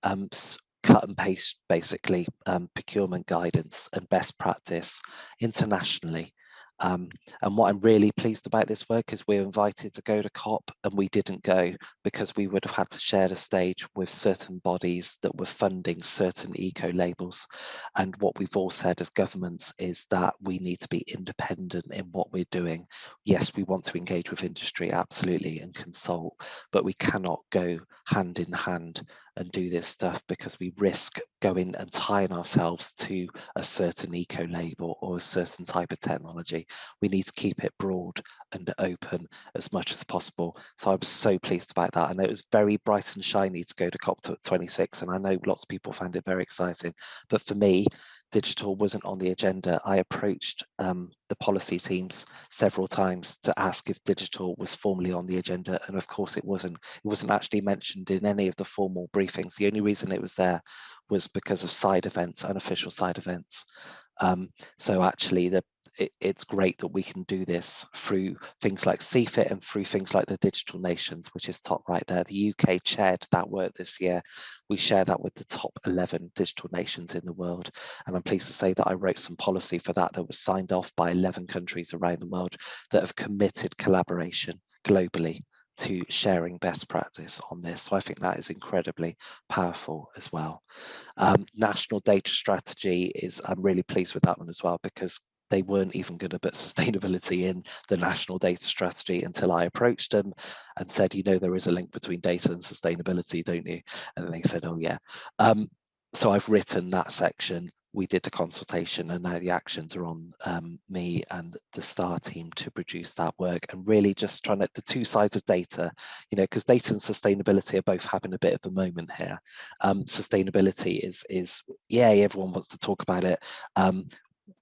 cut and paste basically procurement guidance and best practice internationally. And what I'm really pleased about this work is we're invited to go to COP and we didn't go because we would have had to share the stage with certain bodies that were funding certain eco labels. And what we've all said as governments is that we need to be independent in what we're doing. Yes, we want to engage with industry, absolutely, and consult, but we cannot go hand in hand and do this stuff because we risk going and tying ourselves to a certain eco label or a certain type of technology. We need to keep it broad and open as much as possible. So I was so pleased about that. And it was very bright and shiny to go to COP26. And I know lots of people found it very exciting. But for me, digital wasn't on the agenda. I approached the policy teams several times to ask if digital was formally on the agenda. And of course it wasn't. It wasn't actually mentioned in any of the formal briefings. The only reason it was there was because of side events, unofficial side events. So actually it's great that we can do this through things like CFIT and through things like the Digital Nations, which is top right there. The UK chaired that work this year. We share that with the top 11 digital nations in the world. And I'm pleased to say that I wrote some policy for that was signed off by 11 countries around the world that have committed collaboration globally to sharing best practice on this. So I think that is incredibly powerful as well. National data strategy is, I'm really pleased with that one as well, because they weren't even going to put sustainability in the national data strategy until I approached them and said, you know, there is a link between data and sustainability, don't you? And they said, oh yeah. So I've written that section. We did the consultation and now the actions are on me and the STAR team to produce that work, and really just trying to, the two sides of data, you know, because data and sustainability are both having a bit of a moment here. Sustainability is, yay, everyone wants to talk about it.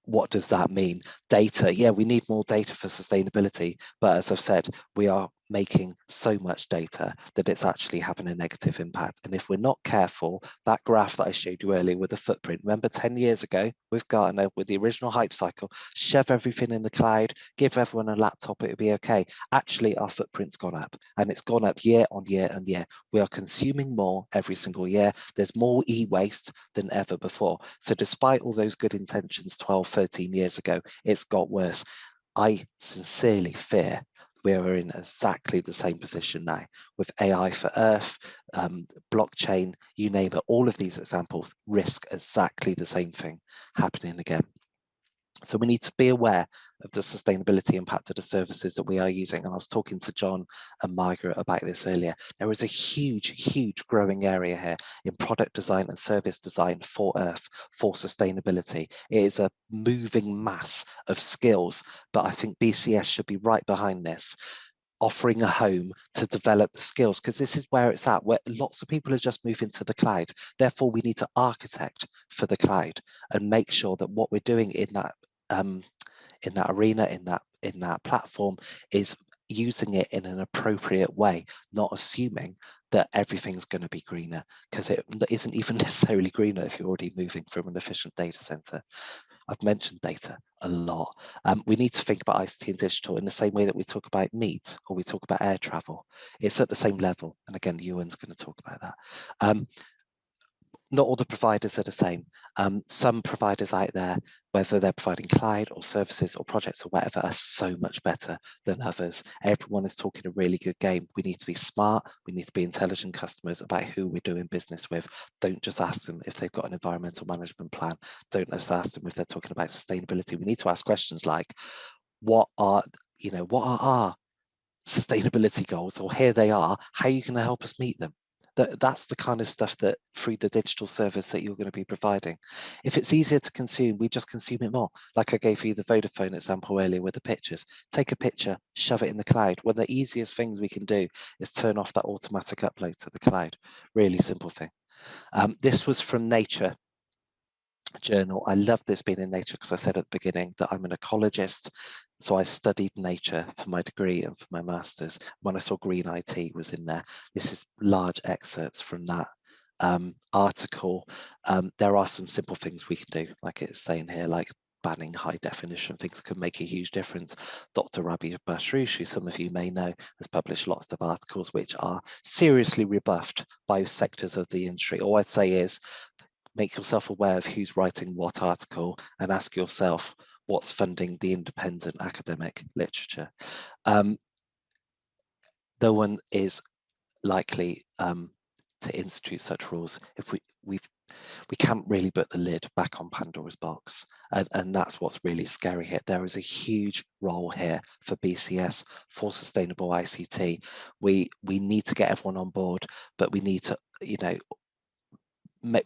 What does that mean? Data, yeah, we need more data for sustainability, but as I've said, we are making so much data that it's actually having a negative impact. And if we're not careful, that graph that I showed you earlier with the footprint, remember 10 years ago with Gartner, with the original hype cycle, shove everything in the cloud, give everyone a laptop, it'll be okay. Actually, our footprint's gone up, and it's gone up year on year on year. We are consuming more every single year. There's more e-waste than ever before. So despite all those good intentions 12, 13 years ago, it's got worse. I sincerely fear we are in exactly the same position now with AI for Earth, blockchain, you name it, all of these examples risk exactly the same thing happening again. So we need to be aware of the sustainability impact of the services that we are using. And I was talking to John and Margaret about this earlier. There is a huge growing area here in product design and service design for Earth, for sustainability. It is a moving mass of skills, but I think BCS should be right behind this, offering a home to develop the skills, because this is where it's at, where lots of people are just moving to the cloud. Therefore, we need to architect for the cloud and make sure that what we're doing in that arena, in that platform, is using it in an appropriate way, not assuming that everything's going to be greener, because it isn't even necessarily greener if you're already moving from an efficient data center. I've mentioned data a lot. We need to think about ICT and digital in the same way that we talk about meat or we talk about air travel. It's at the same level. And again, Ewan's going to talk about that. Not all the providers are the same. Some providers out there, whether they're providing cloud or services or projects or whatever, are so much better than others. Everyone is talking a really good game. We need to be smart. We need to be intelligent customers about who we're doing business with. Don't just ask them if they've got an environmental management plan. Don't just ask them if they're talking about sustainability. We need to ask questions like, what are our sustainability goals? Or here they are. How are you going to help us meet them? That's the kind of stuff that through the digital service that you're going to be providing. If it's easier to consume, we just consume it more. Like I gave you the Vodafone example earlier with the pictures. Take a picture, shove it in the cloud. One of the easiest things we can do is turn off that automatic upload to the cloud. Really simple thing. This was from Nature journal. I love this being in Nature because I said at the beginning that I'm an ecologist. So I studied nature for my degree and for my master's. When I saw Green IT was in there, this is large excerpts from that article. There are some simple things we can do, like it's saying here, like banning high definition things can make a huge difference. Dr. Rabi Bashroush, who some of you may know, has published lots of articles which are seriously rebuffed by sectors of the industry. All I'd say is make yourself aware of who's writing what article and ask yourself what's funding the independent academic literature. No one is likely to institute such rules if we can't really put the lid back on Pandora's box, and that's what's really scary here. There is a huge role here for BCS, for sustainable ICT. We need to get everyone on board, but we need to,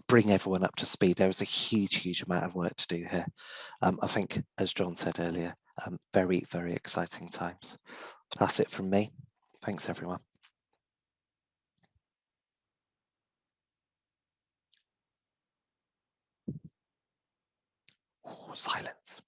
bring everyone up to speed. There is a huge amount of work to do here. I think, as John said earlier, very exciting times. That's it from me. Thanks, everyone. Oh, silence.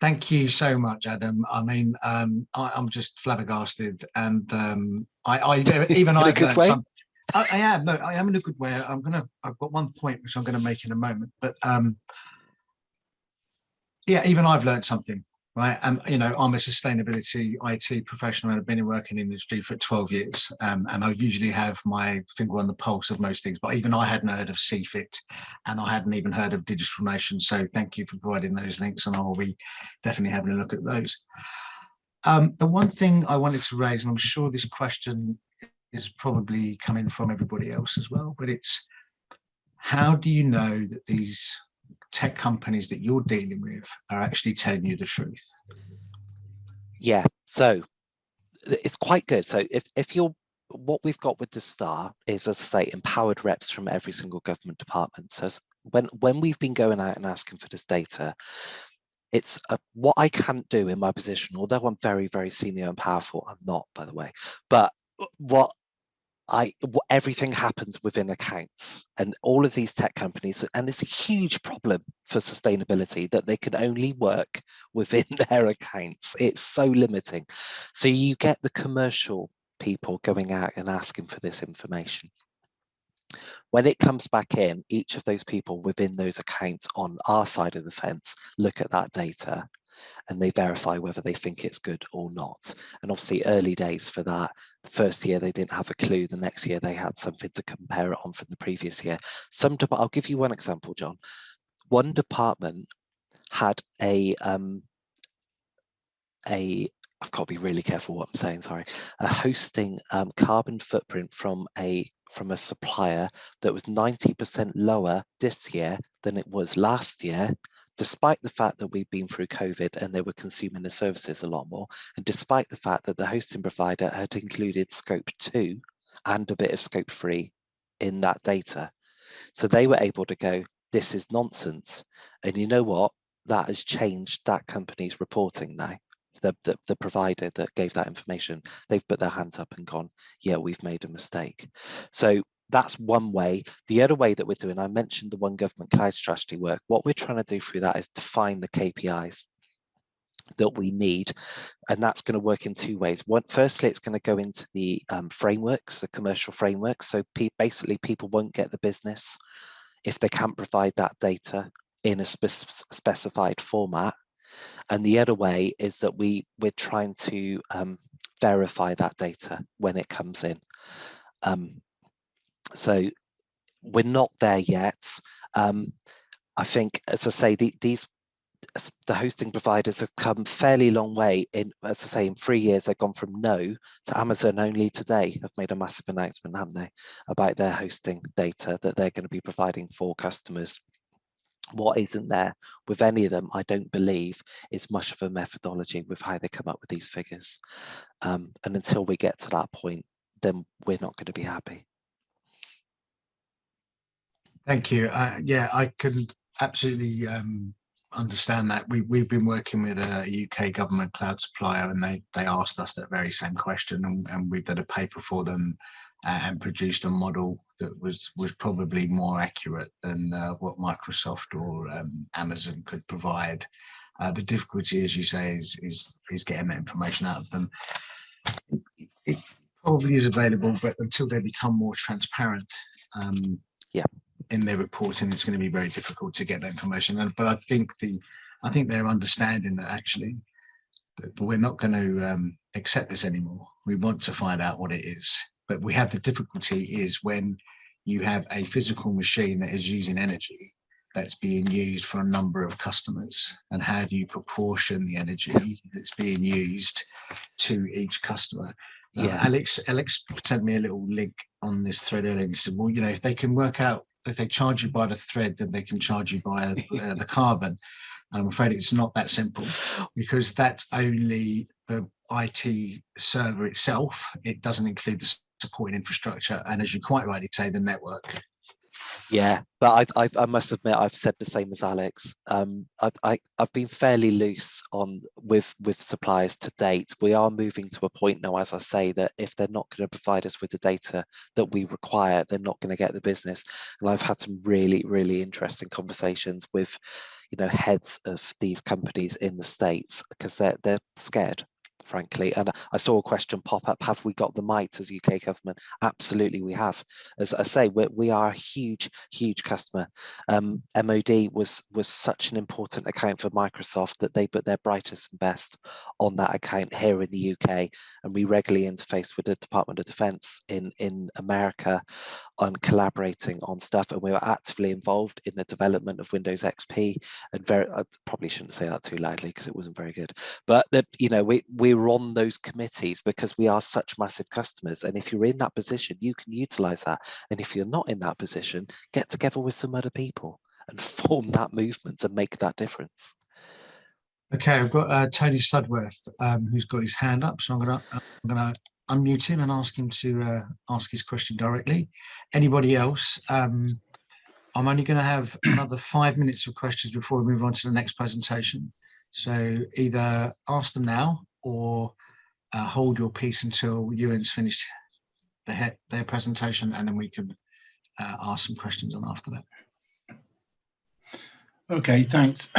Thank you so much, Adam. I mean, I'm just flabbergasted, and even I've learned something. I am in a good way. I've got one point which I'm going to make in a moment, but yeah, even I've learned something, right? And I'm a sustainability IT professional, and I've been working in the industry for 12 years, and I usually have my finger on the pulse of most things. But even I hadn't heard of CFIT, and I hadn't even heard of Digital Nation. So thank you for providing those links, and I will be definitely having a look at those. The one thing I wanted to raise, and I'm sure this question is probably coming from everybody else as well, but it's, how do you know that these tech companies that you're dealing with are actually telling you the truth? Yeah, so it's quite good. So if you're, what we've got with the STAR is, as I say, empowered reps from every single government department. So when we've been going out and asking for this data, it's what I can't do in my position, although I'm very senior and powerful. I'm not, by the way, but what everything happens within accounts, and all of these tech companies, and it's a huge problem for sustainability that they can only work within their accounts. It's so limiting. So you get the commercial people going out and asking for this information. When it comes back in, each of those people within those accounts on our side of the fence look at that data and they verify whether they think it's good or not. And obviously early days for that. The first year they didn't have a clue. The next year they had something to compare it on from the previous year. I'll give you one example, John. One department had I've got to be really careful what I'm saying, sorry, a hosting carbon footprint from a supplier that was 90% lower this year than it was last year, despite the fact that we've been through COVID and they were consuming the services a lot more, and despite the fact that the hosting provider had included scope 2 and a bit of scope 3 in that data. So they were able to go, this is nonsense. And you know what? That has changed that company's reporting now. The provider that gave that information, they've put their hands up and gone, yeah, we've made a mistake. So that's one way. The other way that we're doing, I mentioned the One Government Cloud strategy work. What we're trying to do through that is define the KPIs that we need, and that's going to work in two ways. One, firstly, it's going to go into the frameworks, the commercial frameworks. So basically, people won't get the business if they can't provide that data in a specified format. And the other way is that we're trying to verify that data when it comes in. So we're not there yet. I think, as I say, the hosting providers have come fairly long way in, as I say, in 3 years, they've gone from no to Amazon only today have made a massive announcement, haven't they, about their hosting data that they're going to be providing for customers. What isn't there with any of them, I don't believe, is much of a methodology with how they come up with these figures. And until we get to that point, then we're not going to be happy. Thank you. Yeah, I can absolutely understand that. We've been working with a UK government cloud supplier, and they asked us that very same question, and we did a paper for them and produced a model that was probably more accurate than what Microsoft or Amazon could provide. The difficulty, as you say, is getting that information out of them. It probably is available, but until they become more transparent in their reporting, it's going to be very difficult to get that information. But I think they're understanding that actually that we're not going to accept this anymore. We want to find out what it is. But we have the difficulty is when you have a physical machine that is using energy that's being used for a number of customers, and how do you proportion the energy that's being used to each customer? Alex sent me a little link on this thread earlier, and he said, well, if they can work out, if they charge you by the thread, then they can charge you by the carbon. I'm afraid it's not that simple, because that's only the IT server itself. It doesn't include the supporting infrastructure, and as you quite rightly say, the network. Yeah, but I must admit I've said the same as Alex. I've been fairly loose on with suppliers to date. We are moving to a point now, as I say, that if they're not going to provide us with the data that we require, they're not going to get the business. And I've had some really, really interesting conversations with, heads of these companies in the States, because they're scared, frankly. And I saw a question pop up, have we got the might as UK government? Absolutely we have. As I say, we are a huge customer. MOD was such an important account for Microsoft that they put their brightest and best on that account here in the UK, and we regularly interface with the Department of Defense in America on collaborating on stuff, and we were actively involved in the development of Windows XP. And I probably shouldn't say that too loudly because it wasn't very good, but we're on those committees because we are such massive customers. And if you're in that position, you can utilize that. And if you're not in that position, get together with some other people and form that movement and make that difference. Okay, I've got Tony Sudworth, who's got his hand up, so I'm gonna unmute him and ask him to ask his question directly. Anybody else? I'm only going to have another 5 minutes of questions before we move on to the next presentation. So either ask them now or hold your peace until Ewan's finished their presentation, and then we can ask some questions on after that. Okay, thanks.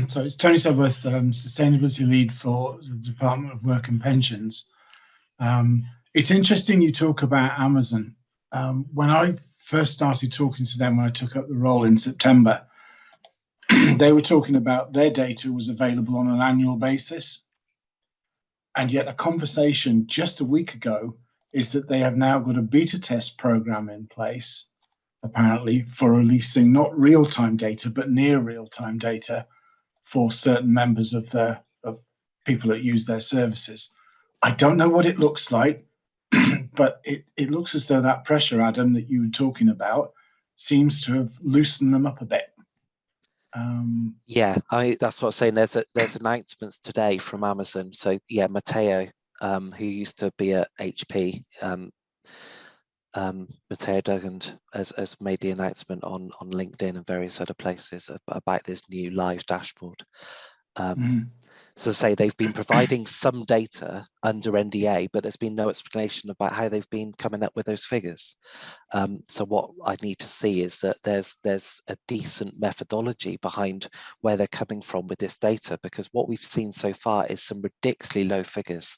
So it's Tony Sudworth, Sustainability Lead for the Department of Work and Pensions. It's interesting you talk about Amazon. When I first started talking to them when I took up the role in September, they were talking about their data was available on an annual basis. And yet a conversation just a week ago is that they have now got a beta test program in place, apparently, for releasing not real-time data, but near real-time data for certain members of people that use their services. I don't know what it looks like, but it looks as though that pressure, Adam, that you were talking about seems to have loosened them up a bit. Yeah, that's what I'm saying. There's announcements today from Amazon. So yeah, Matteo, who used to be at HP, Matteo Duggan has made the announcement on LinkedIn and various other places about this new live dashboard. So to say they've been providing some data under NDA, but there's been no explanation about how they've been coming up with those figures. So what I need to see is that there's a decent methodology behind where they're coming from with this data, because what we've seen so far is some ridiculously low figures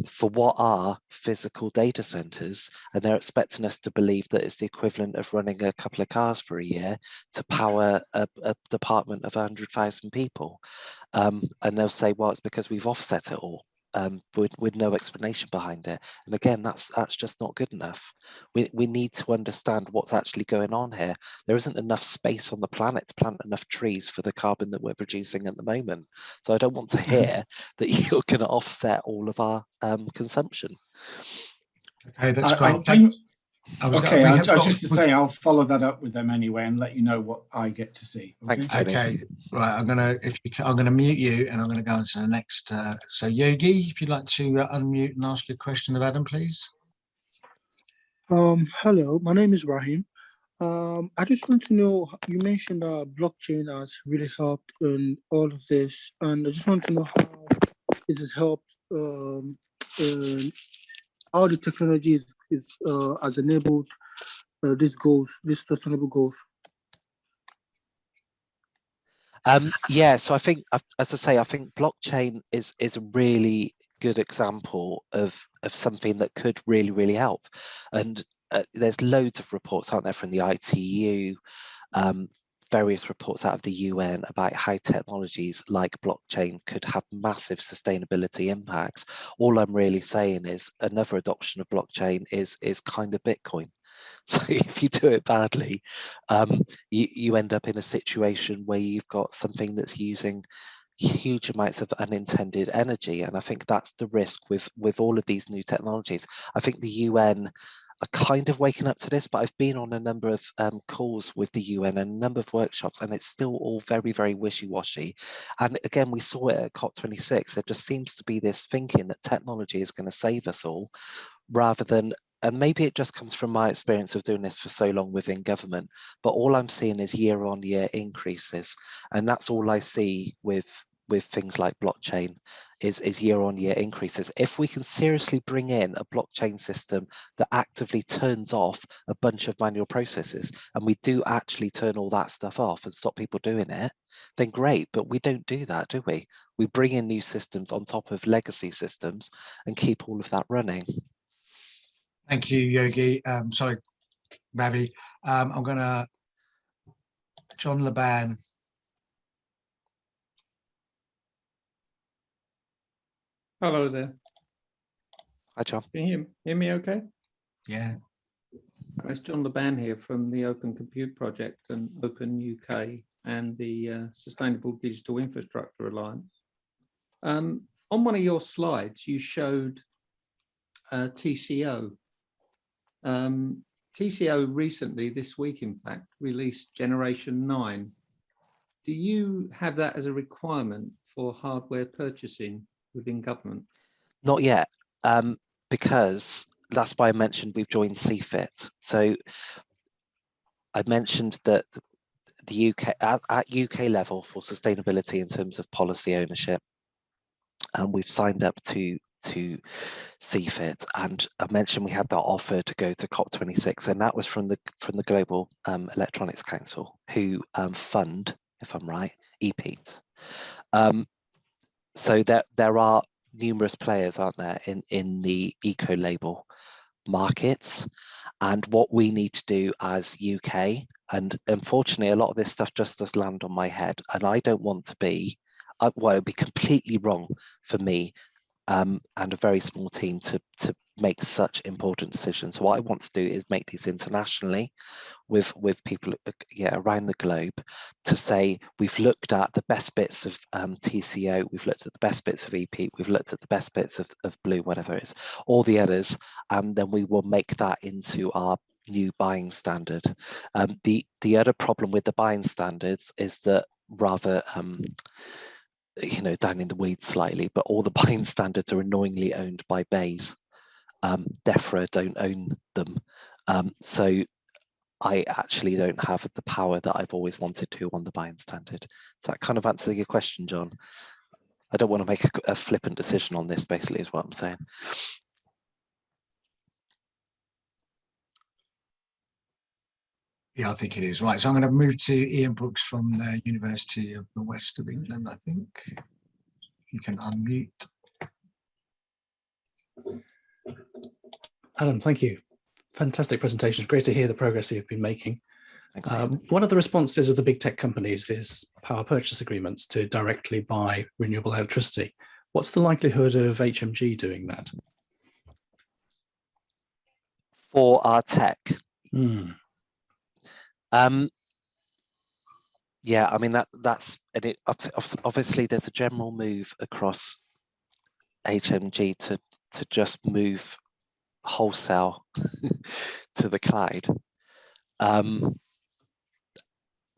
for what are physical data centers, and they're expecting us to believe that it's the equivalent of running a couple of cars for a year to power a department of 100,000 people. And they'll say, well, it's because we've offset it all. With no explanation behind it. And again, that's just not good enough. We need to understand what's actually going on here. There isn't enough space on the planet to plant enough trees for the carbon that we're producing at the moment. So I don't want to hear that you're going to offset all of our consumption. Okay, that's great. I just to say I'll follow that up with them anyway and let you know what I get to see. Okay? Thanks, Tony. Okay, right. I'm gonna mute you, and I'm gonna go on to the next. So Yogi, if you'd like to unmute and ask your question of Adam, please. Hello, my name is Rahim. I just want to know, you mentioned blockchain has really helped in all of this, and I just want to know how this has helped how the technology has enabled these sustainable goals. Yeah, so I think, as I say, I think blockchain is a really good example of something that could really help. And there's loads of reports out there from the ITU, various reports out of the UN about how technologies like blockchain could have massive sustainability impacts. All I'm really saying is another adoption of blockchain is kind of Bitcoin. So if you do it badly, you end up in a situation where you've got something that's using huge amounts of unintended energy. And I think that's the risk with all of these new technologies. I think the UN are kind of waking up to this, but I've been on a number of calls with the UN and a number of workshops, and it's still all very wishy-washy. And again, we saw it at COP26. There just seems to be this thinking that technology is going to save us all, rather than, and maybe it just comes from my experience of doing this for so long within government, but all I'm seeing is year-on-year increases. And that's all I see with things like blockchain is year-on-year increases. If we can seriously bring in a blockchain system that actively turns off a bunch of manual processes, and we do actually turn all that stuff off and stop people doing it, then great. But we don't do that, do we? We bring in new systems on top of legacy systems and keep all of that running. Thank you, Yogi. Sorry, Ravi. I'm gonna John Laban. Hello there. Hi, John. Can you hear me okay? Yeah. It's John Laban here from the Open Compute Project and Open UK and the Sustainable Digital Infrastructure Alliance. On one of your slides, you showed TCO. TCO recently, this week in fact, released Generation 9. Do you have that as a requirement for hardware purchasing within government? Not yet, because that's why I mentioned we've joined CFIT. So I mentioned that the UK, at UK level for sustainability in terms of policy ownership, and we've signed up to CFIT, and I mentioned we had that offer to go to COP26, and that was from the Global Electronics Council, who fund, if I'm right, EPEAT. So there are numerous players, aren't there, in the eco-label markets, and what we need to do as UK, and unfortunately a lot of this stuff just does land on my head, and I don't want to be, well, it would be completely wrong for me and a very small team to make such important decisions. So what I want to do is make these internationally with people around the globe, to say we've looked at the best bits of TCO, we've looked at the best bits of EP, we've looked at the best bits of blue, whatever it is, all the others, and then we will make that into our new buying standard. The other problem with the buying standards is that, rather down in the weeds slightly, but all the buying standards are annoyingly owned by BAYS. DEFRA don't own them. So I actually don't have the power that I've always wanted to on the buying standard. Does that kind of answer your question, John? I don't want to make a flippant decision on this, basically, is what I'm saying. Yeah, I think it is. Right, so I'm going to move to Ian Brooks from the University of the West of England, I think. You can unmute. Adam, thank you. Fantastic presentation. Great to hear the progress you've been making. Thanks, one of the responses of the big tech companies is power purchase agreements to directly buy renewable electricity. What's the likelihood of HMG doing that? For our tech? Yeah, I mean, that's, and it obviously there's a general move across HMG to just move wholesale to the cloud.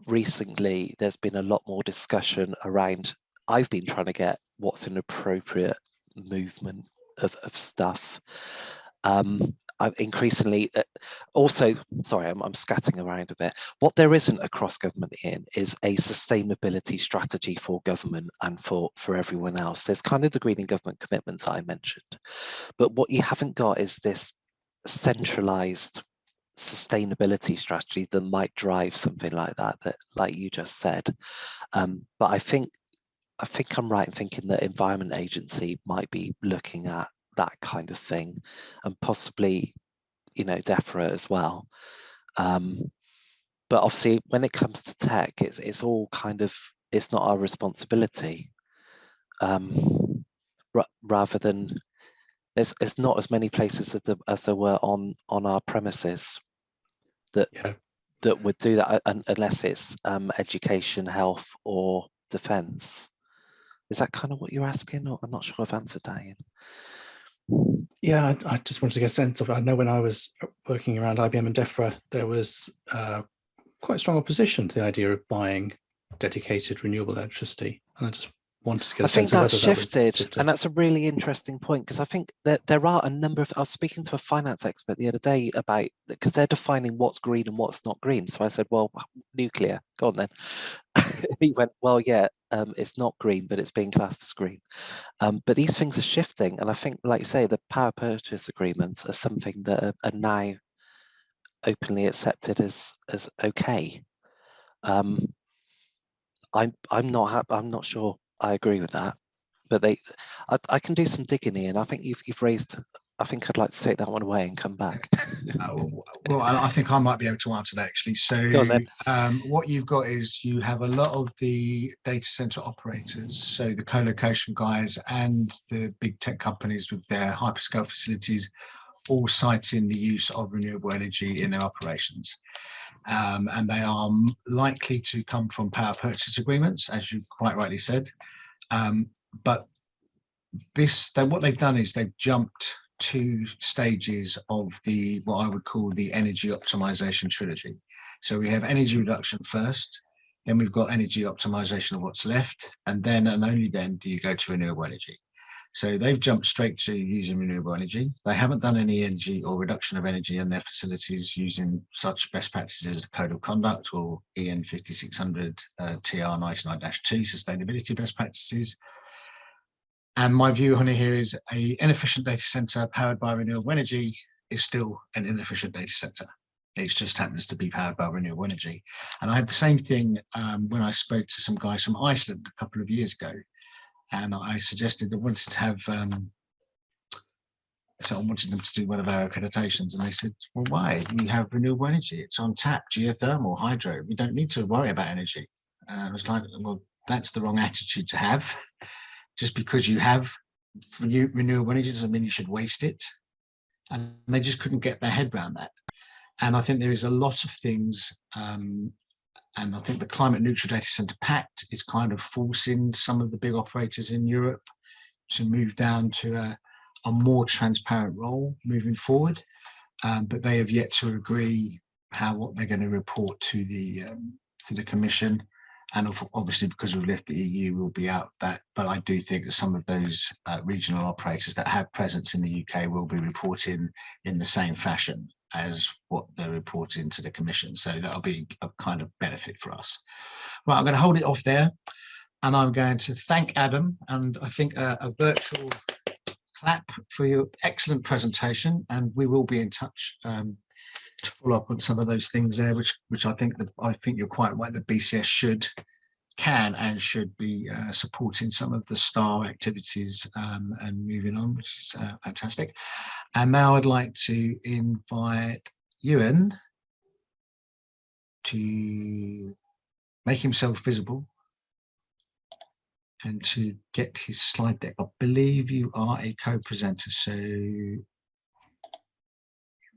Recently, there's been a lot more discussion around, I've been trying to get what's an appropriate movement of stuff. I've increasingly also, sorry, I'm scatting around a bit. What there isn't across government is a sustainability strategy for government and for everyone else. There's kind of the green in government commitments I mentioned, but what you haven't got is this centralized sustainability strategy that might drive something like that, like you just said. But I think I'm right in thinking that Environment Agency might be looking at that kind of thing, and possibly, DEFRA as well. But obviously, when it comes to tech, it's all kind of, it's not our responsibility. Rather than, there's not as many places as there were on our premises that would do that, unless it's education, health, or defence. Is that kind of what you're asking? Or I'm not sure I've answered that, Ian. Yeah, I just wanted to get a sense of it. I know when I was working around IBM and DEFRA, there was quite strong opposition to the idea of buying dedicated renewable electricity. And I just wanted to get a sense of whether that was shifted. And that's a really interesting point, because I think that there are a number of, I was speaking to a finance expert the other day about, because they're defining what's green and what's not green. So I said, well, nuclear, go on then. He went, well, yeah, it's not green, but it's being classed as green. But these things are shifting. And I think, like you say, the power purchase agreements are something that are now openly accepted as okay. I'm not sure I agree with that, but I can do some digging here, and I think you've raised. I think I'd like to take that one away and come back. Well, I think I might be able to answer that, actually. So go on, then. What you've got is you have a lot of the data center operators, so the co-location guys and the big tech companies with their hyperscale facilities, all citing the use of renewable energy in their operations. And they are likely to come from power purchase agreements, as you quite rightly said. But what they've done is they've jumped 2 stages of what I would call the energy optimization trilogy. So we have energy reduction first, then we've got energy optimization of what's left, and then and only then do you go to renewable energy. So they've jumped straight to using renewable energy. They haven't done any energy or reduction of energy in their facilities using such best practices as the Code of Conduct or EN 5600 TR 99-2 sustainability best practices. And my view on it here is an inefficient data center powered by renewable energy is still an inefficient data center. It just happens to be powered by renewable energy. And I had the same thing when I spoke to some guys from Iceland a couple of years ago. And I suggested I wanted to have, so I wanted them to do one of our accreditations. And they said, well, why? We have renewable energy. It's on tap, geothermal, hydro. We don't need to worry about energy. And I was like, well, that's the wrong attitude to have. Just because you have renewable energy doesn't mean you should waste it. And they just couldn't get their head around that. And I think there is a lot of things, and I think the Climate Neutral Data Center Pact is kind of forcing some of the big operators in Europe to move down to a more transparent role moving forward. But they have yet to agree what they're going to report to the Commission. And obviously, because we've left the EU, we'll be out of that. But I do think that some of those regional operators that have presence in the UK will be reporting in the same fashion as what they're reporting to the Commission. So that'll be a kind of benefit for us. Right, I'm going to hold it off there. And I'm going to thank Adam, and I think a virtual clap for your excellent presentation. And we will be in touch to follow up on some of those things there, which I think you're quite right that BCS can and should be supporting some of the STAR activities and moving on, which is fantastic. And now I'd like to invite Ewen to make himself visible and to get his slide deck. I believe you are a co-presenter, so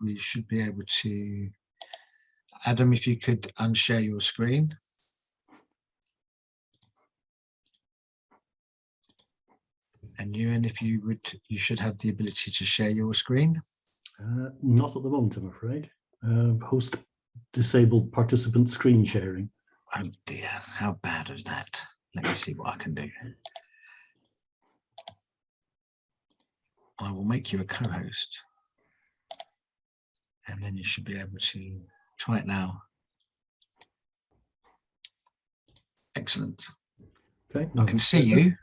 we should be able to. Adam, if you could unshare your screen. And Ewen, if you would, you should have the ability to share your screen. Not at the moment, I'm afraid. Host disabled participant screen sharing. Oh dear, how bad is that? Let me see what I can do. I will make you a co-host. And then you should be able to try it now. Excellent. Okay. I can see you.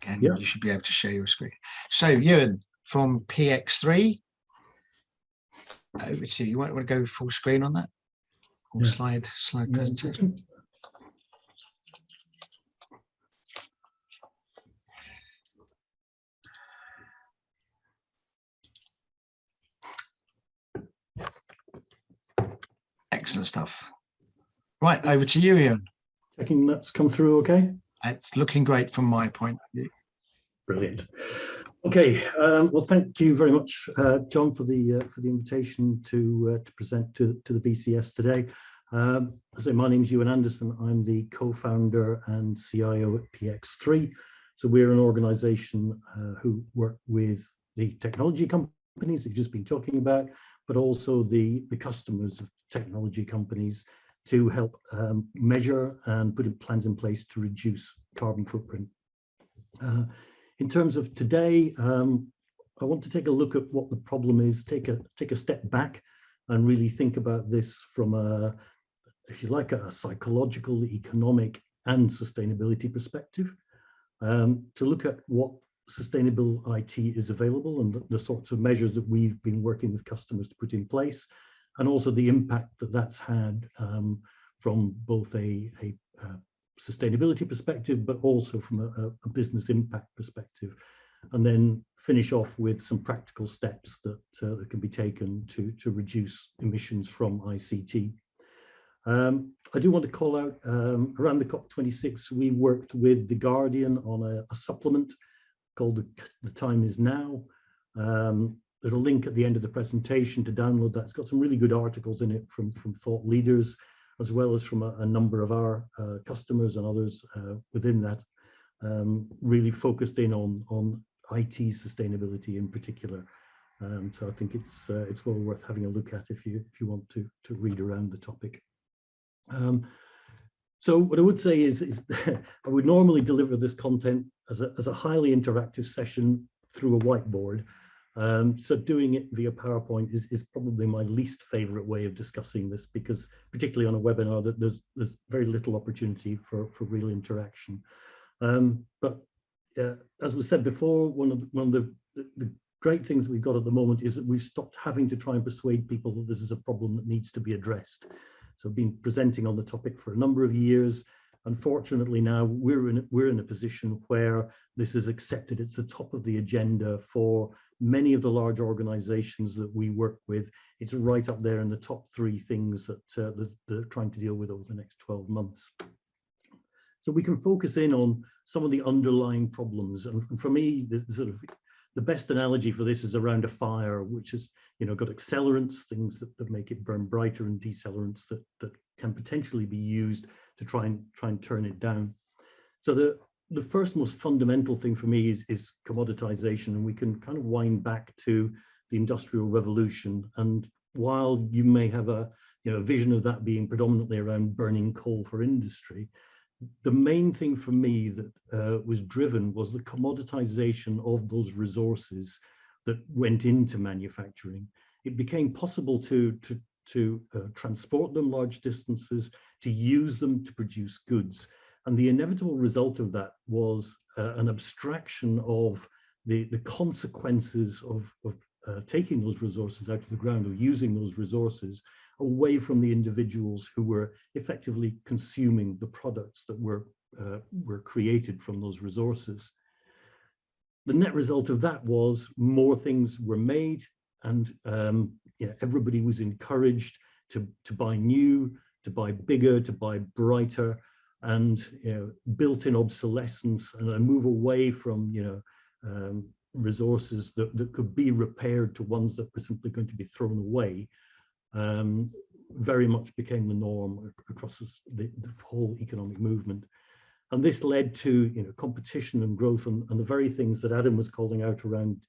Again, yeah. You should be able to share your screen. So, Ewen, from PX3, over to you. You want to go full screen on that? Or slide presentation? Excellent stuff. Right, over to you, Ewen. Checking that's come through okay? It's looking great from my point of view. Brilliant. Okay, well, thank you very much, John, for the invitation to present to the BCS today. I say my name is Ewen Anderson. I'm the co-founder and CIO at PX3. So we're an organisation who work with the technology companies that you've just been talking about, but also the customers of technology companies to help measure and put plans in place to reduce carbon footprint. In terms of today, I want to take a look at what the problem is, take a step back and really think about this from a, if you like, a psychological, economic and sustainability perspective, to look at what sustainable IT is available and the sorts of measures that we've been working with customers to put in place, and also the impact that that's had from both a sustainability perspective, but also from a business impact perspective, and then finish off with some practical steps that can be taken to reduce emissions from ICT. I do want to call out, around the COP26, we worked with The Guardian on a supplement called The Time Is Now. There's a link at the end of the presentation to download that. It's got some really good articles in it from thought leaders, as well as from a number of our customers and others within that, really focused in on IT sustainability in particular. So I think it's well worth having a look at if you want to read around the topic. So what I would say is I would normally deliver this content as a highly interactive session through a whiteboard. So doing it via PowerPoint is probably my least favorite way of discussing this, because particularly on a webinar that there's very little opportunity for real interaction. But as was said before, one of the great things we've got at the moment is that we've stopped having to try and persuade people that this is a problem that needs to be addressed. So I've been presenting on the topic for a number of years. Unfortunately, now we're in a position where this is accepted. It's the top of the agenda for many of the large organizations that we work with. It's right up there in the top 3 things that they're trying to deal with over the next 12 months. So we can focus in on some of the underlying problems. And for me, the best analogy for this is around a fire, which has, got accelerants, things that make it burn brighter, and decelerants that can potentially be used to try and turn it down. So the first most fundamental thing for me is commoditization, and we can kind of wind back to the Industrial Revolution. And while you may have a vision of that being predominantly around burning coal for industry, the main thing for me that was driven was the commoditization of those resources that went into manufacturing. It became possible to transport them large distances, to use them to produce goods. And the inevitable result of that was an abstraction of the consequences of taking those resources out of the ground, or using those resources away from the individuals who were effectively consuming the products that were created from those resources. The net result of that was more things were made, and everybody was encouraged to buy new, to buy bigger, to buy brighter, and built-in obsolescence, and a move away from resources that could be repaired to ones that were simply going to be thrown away. Very much became the norm across the whole economic movement. And this led to competition and growth, and the very things that Adam was calling out around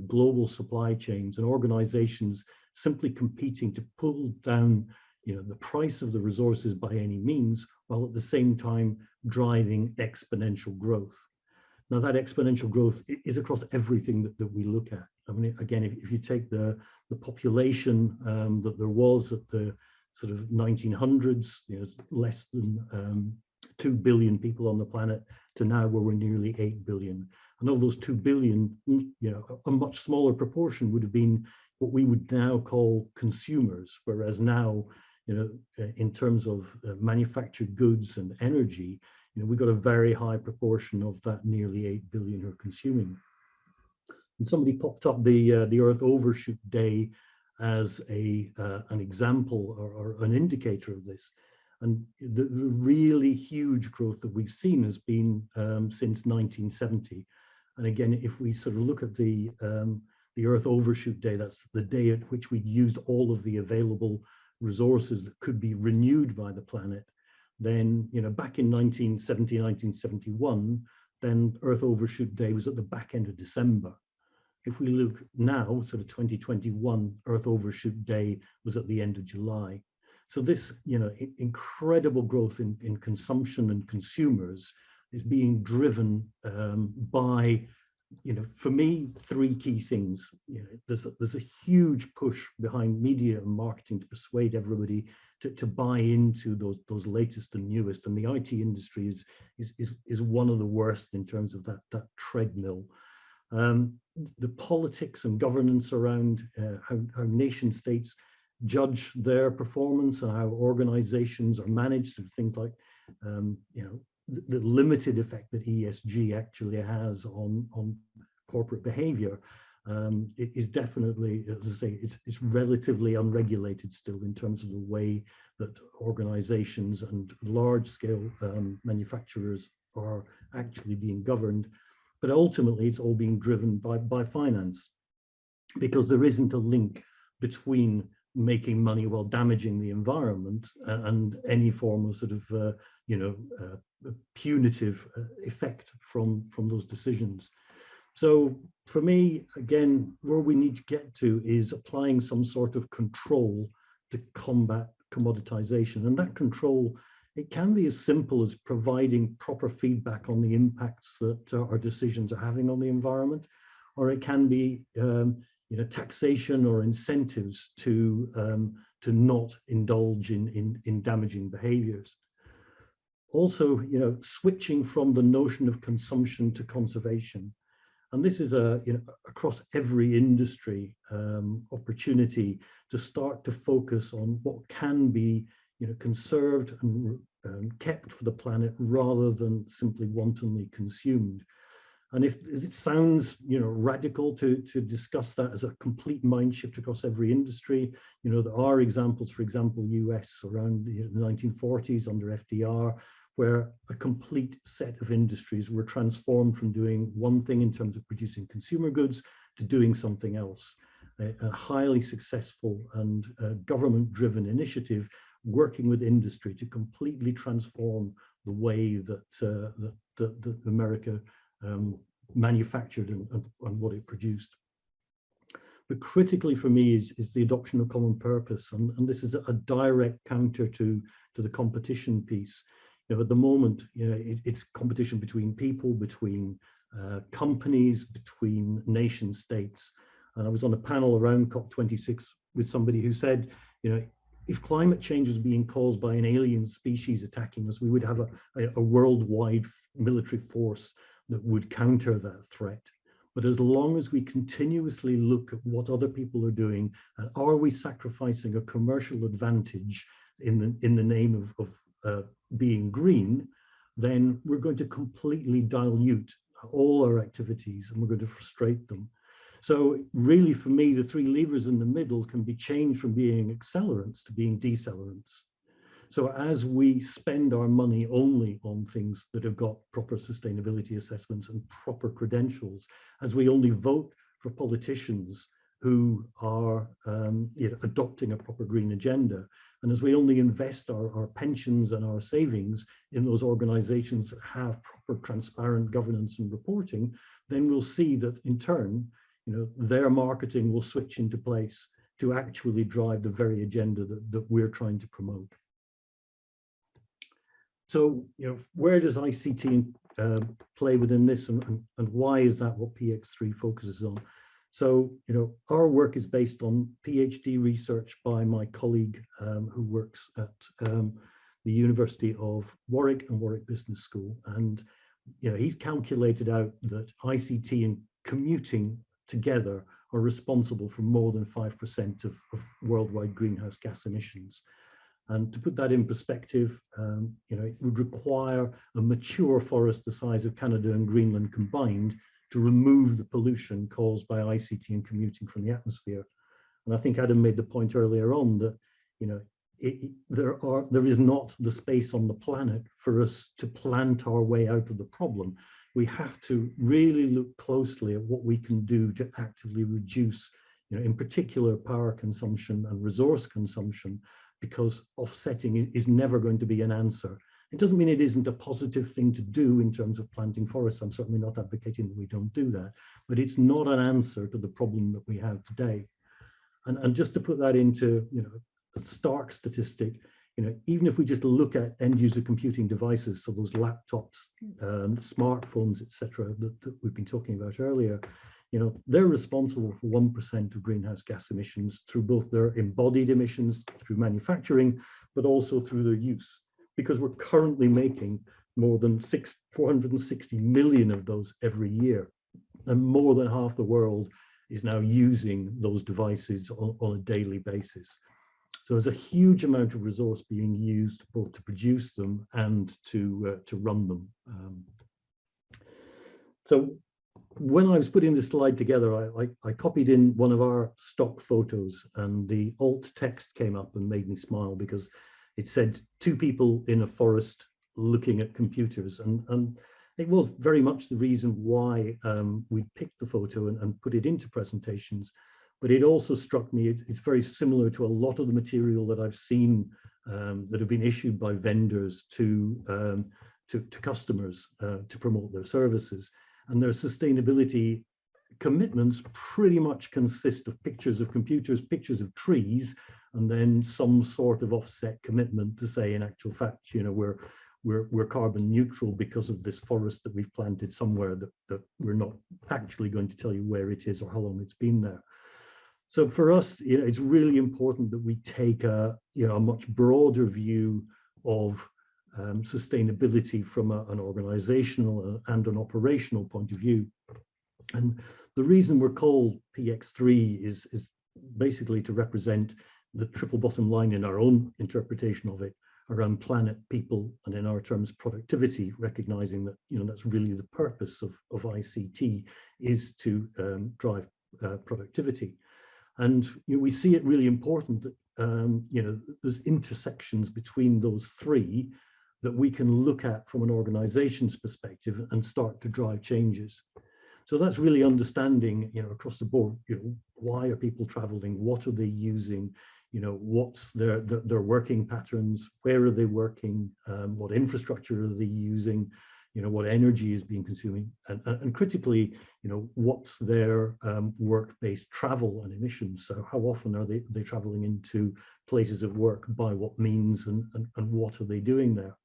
global supply chains and organizations simply competing to pull down the price of the resources by any means, while at the same time driving exponential growth. Now, that exponential growth is across everything that we look at. I mean, again, if you take the population that there was at the sort of 1900s, less than 2 billion people on the planet, to now where we're nearly 8 billion. And of those 2 billion, a much smaller proportion would have been what we would now call consumers, whereas now, in terms of manufactured goods and energy, we've got a very high proportion of that nearly 8 billion who are consuming. And somebody popped up the Earth Overshoot Day as an example or an indicator of this. And the really huge growth that we've seen has been since 1970. And again, if we sort of look at the Earth Overshoot Day, that's the day at which we'd used all of the available resources that could be renewed by the planet, then back in 1970, 1971, then Earth Overshoot Day was at the back end of December. If we look now, sort of 2021, Earth Overshoot Day was at the end of July. So this incredible growth in consumption and consumers is being driven by, for me, 3 key things. There's a huge push behind media and marketing to persuade everybody to buy into those latest and newest, and the IT industry is one of the worst in terms of that treadmill. The politics and governance around how nation states judge their performance and how organizations are managed, and things like the limited effect that ESG actually has on corporate behavior is definitely, as I say, it's relatively unregulated still in terms of the way that organizations and large-scale manufacturers are actually being governed. But ultimately, it's all being driven by finance, because there isn't a link between making money while damaging the environment and any form of sort of punitive effect from those decisions. So for me, again, where we need to get to is applying some sort of control to combat commoditization. And that control, it can be as simple as providing proper feedback on the impacts that our decisions are having on the environment, or it can be taxation or incentives to not indulge in damaging behaviors. Also, you know, switching from the notion of consumption to conservation. And this is a, you know, across every industry opportunity to start to focus on what can be, you know, conserved and kept for the planet rather than simply wantonly consumed. And if it sounds, you know, radical to discuss that as a complete mind shift across every industry, you know, there are examples, for example, US around the 1940s under FDR, where a complete set of industries were transformed from doing one thing in terms of producing consumer goods to doing something else. A highly successful and government-driven initiative working with industry to completely transform the way that America manufactured and what it produced. But critically for me is the adoption of common purpose, and this is a direct counter to the competition piece. You know, at the moment, you know, it's competition between people, between companies, between nation states. And I was on a panel around COP26 with somebody who said, you know, if climate change was being caused by an alien species attacking us, we would have a worldwide military force that would counter that threat. But as long as we continuously look at what other people are doing, and are we sacrificing a commercial advantage in the name of being green, then we're going to completely dilute all our activities and we're going to frustrate them. So really, for me, the three levers in the middle can be changed from being accelerants to being decelerants. So as we spend our money only on things that have got proper sustainability assessments and proper credentials, as we only vote for politicians who are you know, adopting a proper green agenda, and as we only invest our pensions and our savings in those organizations that have proper transparent governance and reporting, then we'll see that in turn, you know, their marketing will switch into place to actually drive the very agenda that we're trying to promote. So, you know, where does ICT play within this, and why is that what PX3 focuses on? So, you know, our work is based on PhD research by my colleague who works at the University of Warwick and Warwick Business School. And, you know, he's calculated out that ICT and commuting together are responsible for more than 5% of worldwide greenhouse gas emissions. And to put that in perspective, you know, it would require a mature forest the size of Canada and Greenland combined to remove the pollution caused by ICT and commuting from the atmosphere. And I think Adam made the point earlier on that, you know, there is not the space on the planet for us to plant our way out of the problem. We have to really look closely at what we can do to actively reduce, you know, in particular power consumption and resource consumption, because offsetting is never going to be an answer. It doesn't mean it isn't a positive thing to do in terms of planting forests. I'm certainly not advocating that we don't do that, but it's not an answer to the problem that we have today. And just to put that into, you know, a stark statistic, you know, even if we just look at end user computing devices, so those laptops, smartphones, etc., that we've been talking about earlier, you know, they're responsible for 1% of greenhouse gas emissions through both their embodied emissions through manufacturing, but also through their use, because we're currently making more than 460 million of those every year. And more than half the world is now using those devices on a daily basis. So there's a huge amount of resource being used both to produce them and to run them. So when I was putting this slide together, I copied in one of our stock photos, and the alt text came up and made me smile because it said two people in a forest looking at computers. And it was very much the reason why we picked the photo and put it into presentations. But it also struck me, it's very similar to a lot of the material that I've seen that have been issued by vendors to customers to promote their services. And their sustainability commitments pretty much consist of pictures of computers, pictures of trees, and then some sort of offset commitment to say, in actual fact, you know, we're carbon neutral because of this forest that we've planted somewhere that we're not actually going to tell you where it is or how long it's been there. So for us, you know, it's really important that we take a, you know, a much broader view of sustainability from an organizational and an operational point of view. And the reason we're called PX3 is basically to represent the triple bottom line in our own interpretation of it around planet, people, and in our terms, productivity, recognizing that, you know, that's really the purpose of ICT, is to drive productivity. And you know, we see it really important that you know, there's intersections between those three that we can look at from an organization's perspective and start to drive changes. So that's really understanding, you know, across the board, you know, why are people traveling? What are they using? You know, what's their working patterns? Where are they working? What infrastructure are they using? You know, what energy is being consuming? And critically, you know, what's their work-based travel and emissions? So how often are they traveling into places of work, by what means, and what are they doing there?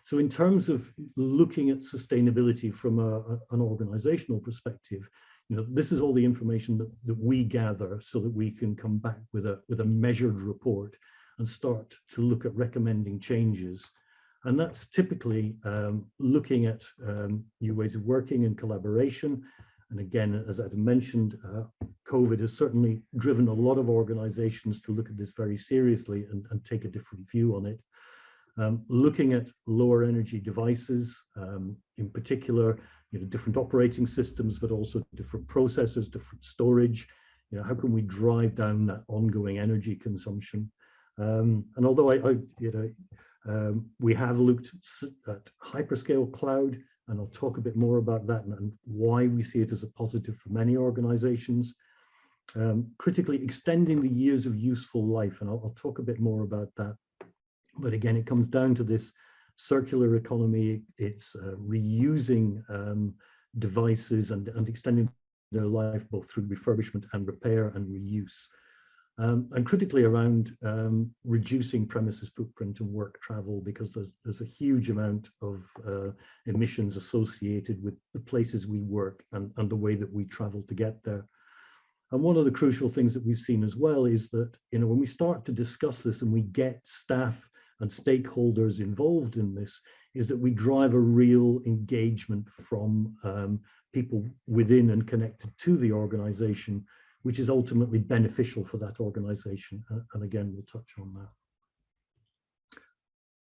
So in terms of looking at sustainability from an organizational perspective, you know, this is all the information that we gather so that we can come back with a measured report and start to look at recommending changes. And that's typically looking at new ways of working and collaboration. And again, as I mentioned, COVID has certainly driven a lot of organizations to look at this very seriously and take a different view on it. Looking at lower energy devices, in particular, you know, different operating systems, but also different processors, different storage. You know, how can we drive down that ongoing energy consumption? And although you know, we have looked at hyperscale cloud, and I'll talk a bit more about that and why we see it as a positive for many organizations. Critically extending the years of useful life, and I'll talk a bit more about that. But again, it comes down to this circular economy. It's reusing devices and extending their life both through refurbishment and repair and reuse. And critically around reducing premises footprint and work travel, because there's a huge amount of emissions associated with the places we work and the way that we travel to get there. And one of the crucial things that we've seen as well is that, you know, when we start to discuss this and we get staff and stakeholders involved in this, is that we drive a real engagement from people within and connected to the organization, which is ultimately beneficial for that organization. And again, we'll touch on that.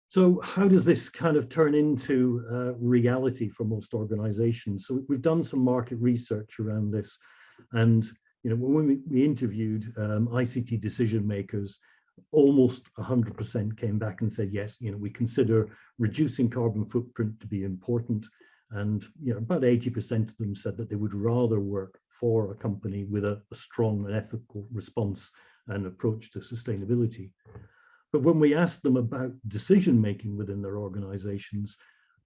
So how does this kind of turn into reality for most organizations? So we've done some market research around this. And you know, when we interviewed ICT decision makers, almost 100% came back and said, yes, you know, we consider reducing carbon footprint to be important. And you know, about 80% of them said that they would rather work for a company with a strong and ethical response and approach to sustainability. But when we asked them about decision making within their organizations,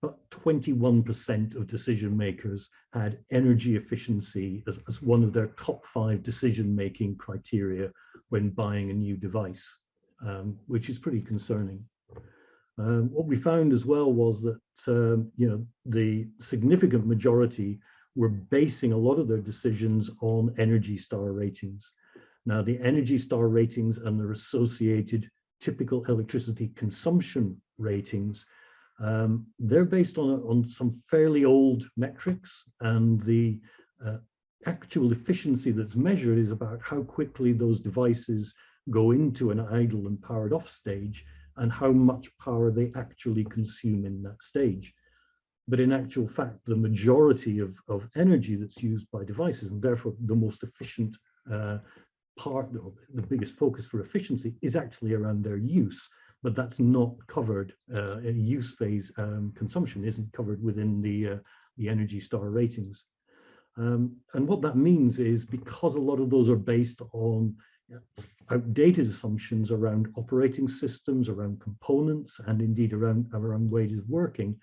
about 21% of decision makers had energy efficiency as one of their top 5 decision making criteria when buying a new device, which is pretty concerning. What we found as well was that you know, the significant majority were basing a lot of their decisions on Energy Star ratings. Now, the Energy Star ratings and their associated typical electricity consumption ratings, they're based on some fairly old metrics, and the actual efficiency that's measured is about how quickly those devices go into an idle and powered off stage and how much power they actually consume in that stage. But in actual fact, the majority of energy that's used by devices, and therefore the most efficient part, of the biggest focus for efficiency, is actually around their use. But that's not covered, use phase consumption isn't covered within the Energy Star ratings. And what that means is, because a lot of those are based on outdated assumptions around operating systems, around components, and indeed around ways of working,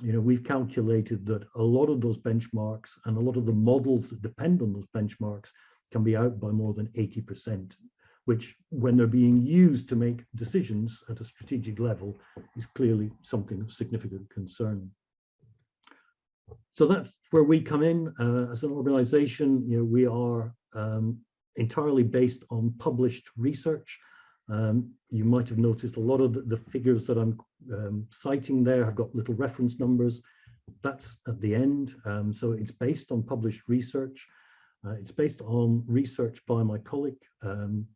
you know, we've calculated that a lot of those benchmarks and a lot of the models that depend on those benchmarks can be out by more than 80%, which, when they're being used to make decisions at a strategic level, is clearly something of significant concern. So that's where we come in as an organization. You know, we are entirely based on published research. You might have noticed a lot of the figures that I'm citing there have got little reference numbers. That's at the end. So it's based on published research. It's based on research by my colleague,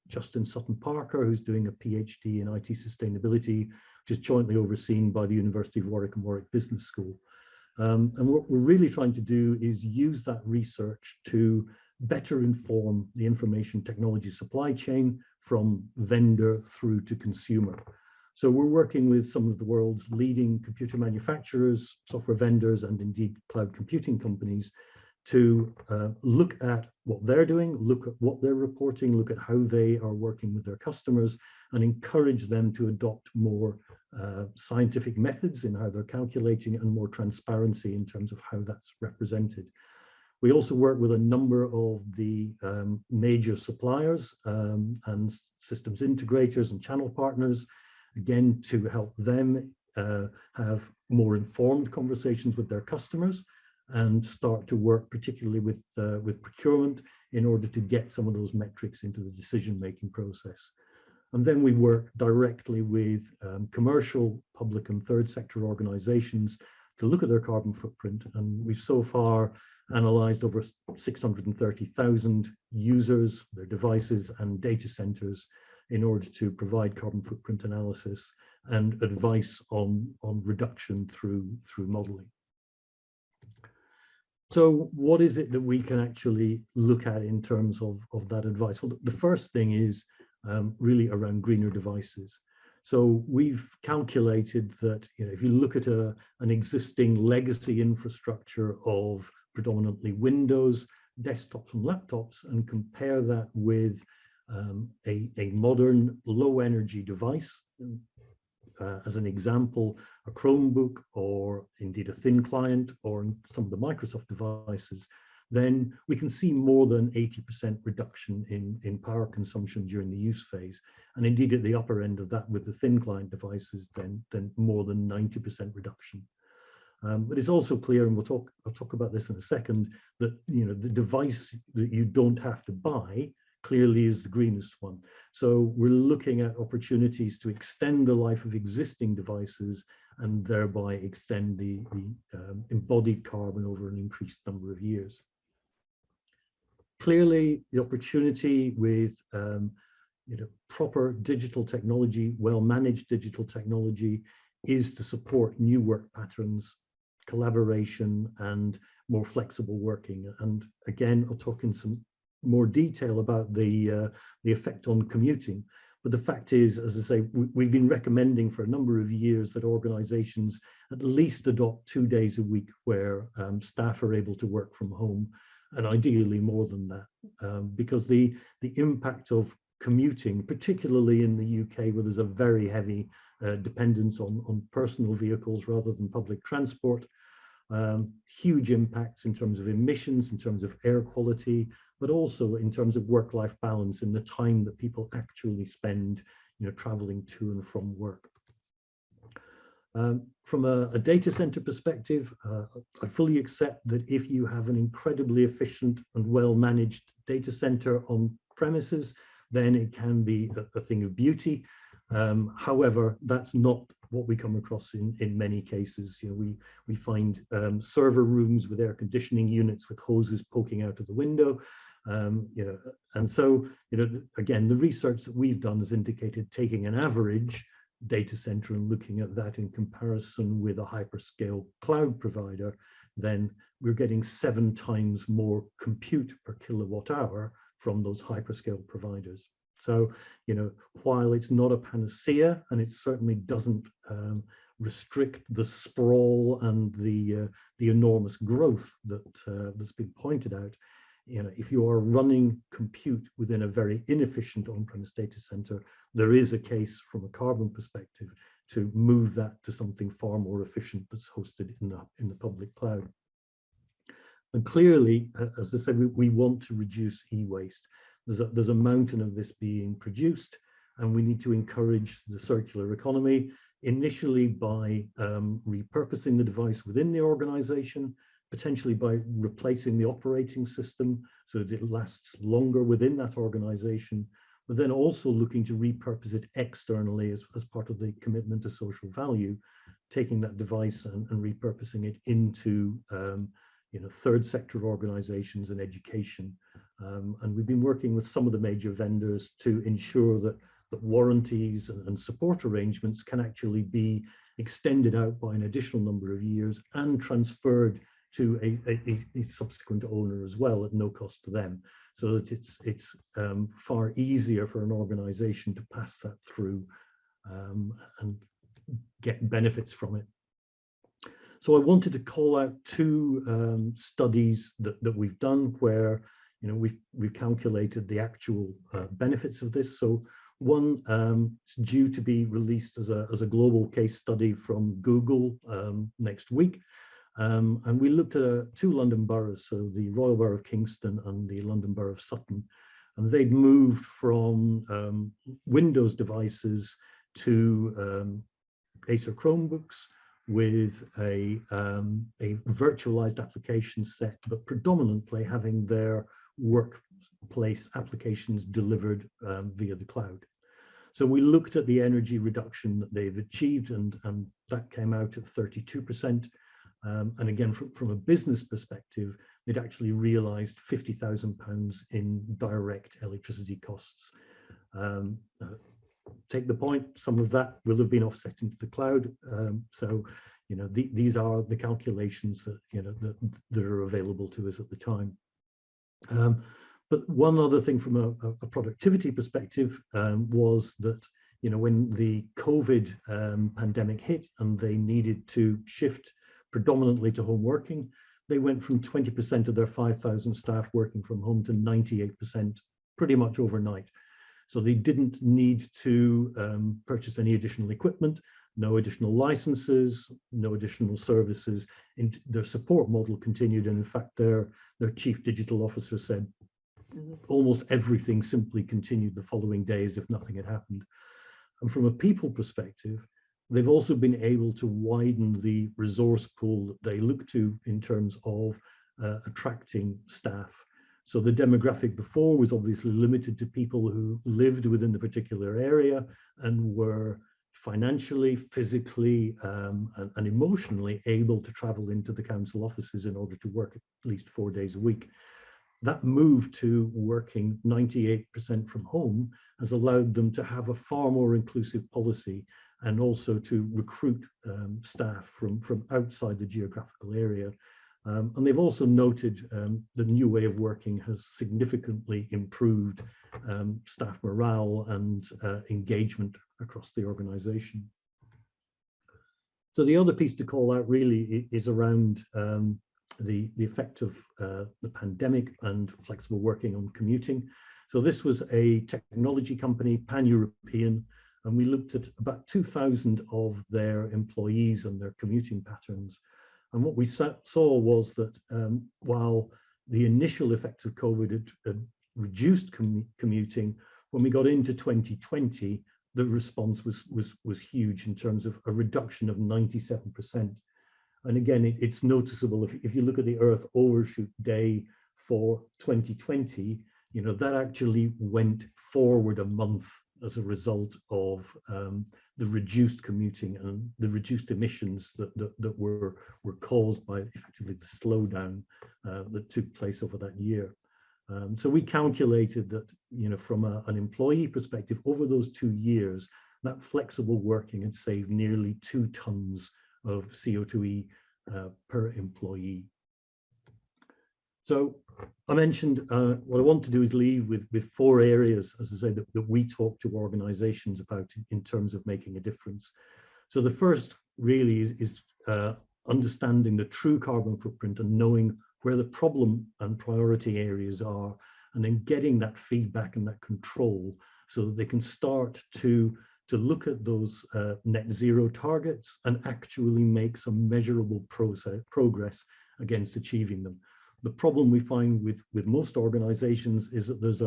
Justin Sutton Parker, who's doing a PhD in IT sustainability, which is jointly overseen by the University of Warwick and Warwick Business School. And what we're really trying to do is use that research to better inform the information technology supply chain from vendor through to consumer. So we're working with some of the world's leading computer manufacturers, software vendors, and indeed cloud computing companies to look at what they're doing, look at what they're reporting, look at how they are working with their customers, and encourage them to adopt more scientific methods in how they're calculating and more transparency in terms of how that's represented. We also work with a number of the major suppliers and systems integrators and channel partners, again, to help them have more informed conversations with their customers and start to work particularly with procurement in order to get some of those metrics into the decision-making process. And then we work directly with commercial, public and third sector organizations to look at their carbon footprint. And we've so far analyzed over 630,000 users, their devices and data centers in order to provide carbon footprint analysis and advice on reduction through modeling. So what is it that we can actually look at in terms of that advice? Well, the first thing is really around greener devices. So we've calculated that, you know, if you look at an existing legacy infrastructure of predominantly Windows, desktops and laptops, and compare that with a modern low energy device, as an example, a Chromebook or indeed a thin client or some of the Microsoft devices, then we can see more than 80% reduction in power consumption during the use phase. And indeed at the upper end of that with the thin client devices, then more than 90% reduction. But it's also clear, and I'll talk about this in a second, that, you know, the device that you don't have to buy clearly is the greenest one. So we're looking at opportunities to extend the life of existing devices and thereby extend the embodied carbon over an increased number of years. Clearly, the opportunity with you know, proper digital technology, well-managed digital technology, is to support new work patterns, collaboration, and more flexible working. And again, I'll talk in some more detail about the effect on commuting. But the fact is, as I say, we've been recommending for a number of years that organizations at least adopt 2 days a week where staff are able to work from home, and ideally more than that, because the impact of commuting, particularly in the UK, where there's a very heavy dependence on personal vehicles rather than public transport, huge impacts in terms of emissions, in terms of air quality, but also in terms of work-life balance in the time that people actually spend, you know, traveling to and from work. From a data center perspective, I fully accept that if you have an incredibly efficient and well-managed data center on premises, then it can be a thing of beauty. However, that's not what we come across in many cases. You know, we find server rooms with air conditioning units with hoses poking out of the window. You know, and so, you know, again, the research that we've done has indicated taking an average data center and looking at that in comparison with a hyperscale cloud provider, then we're getting 7 times more compute per kilowatt hour from those hyperscale providers. So, you know, while it's not a panacea, and it certainly doesn't restrict the sprawl and the enormous growth that's been pointed out, you know, if you are running compute within a very inefficient on-premise data center, there is a case from a carbon perspective to move that to something far more efficient that's hosted in the public cloud. And clearly, as I said, we want to reduce e-waste. There's a mountain of this being produced, and we need to encourage the circular economy, initially by repurposing the device within the organization, potentially by replacing the operating system so that it lasts longer within that organization, but then also looking to repurpose it externally as part of the commitment to social value, taking that device and repurposing it into third sector organizations and education. And we've been working with some of the major vendors to ensure that warranties and support arrangements can actually be extended out by an additional number of years and transferred to a subsequent owner as well at no cost to them, so that it's far easier for an organization to pass that through and get benefits from it. So I wanted to call out two studies that we've done where we've calculated the actual benefits of this. So one, it's due to be released as a global case study from Google next week. And we looked at two London boroughs, so the Royal Borough of Kingston and the London Borough of Sutton. And they'd moved from Windows devices to Acer Chromebooks with a virtualized application set, but predominantly having their workplace applications delivered via the cloud. So we looked at the energy reduction that they've achieved, and that came out at 32%. And again, from a business perspective, they'd actually realized £50,000 in direct electricity costs. Take the point, some of that will have been offset into the cloud. So, these are the calculations that, that are available to us at the time. But one other thing from a productivity perspective was that, when the COVID pandemic hit and they needed to shift predominantly to home working, they went from 20% of their 5,000 staff working from home to 98% pretty much overnight. So they didn't need to purchase any additional equipment, no additional licenses, no additional services. And their support model continued. And in fact, their chief digital officer said almost everything simply continued the following day as if nothing had happened. And from a people perspective, they've also been able to widen the resource pool that they look to in terms of attracting staff. So the demographic before was obviously limited to people who lived within the particular area and were financially, physically, and emotionally able to travel into the council offices in order to work at least 4 days a week. That move to working 98% from home has allowed them to have a far more inclusive policy and also to recruit staff from outside the geographical area. And they've also noted the new way of working has significantly improved staff morale and engagement across the organization. So the other piece to call out really is around the effect of the pandemic and flexible working on commuting. So this was a technology company, pan-European, and we looked at about 2,000 of their employees and their commuting patterns. And what we saw was that while the initial effects of COVID had reduced commuting, when we got into 2020, the response was huge in terms of a reduction of 97%. And again, it's noticeable if you look at the Earth overshoot day for 2020, that actually went forward a month as a result of the reduced commuting and the reduced emissions that were caused by effectively the slowdown that took place over that year. So we calculated that, from an employee perspective, over those 2 years, that flexible working had saved nearly 2 tons of CO2e per employee. So I mentioned what I want to do is leave with 4 areas, as I say, that we talk to organizations about in terms of making a difference. So the first really is understanding the true carbon footprint and knowing where the problem and priority areas are, and then getting that feedback and that control so that they can start to look at those net zero targets and actually make some measurable progress against achieving them. The problem we find with most organizations is that there's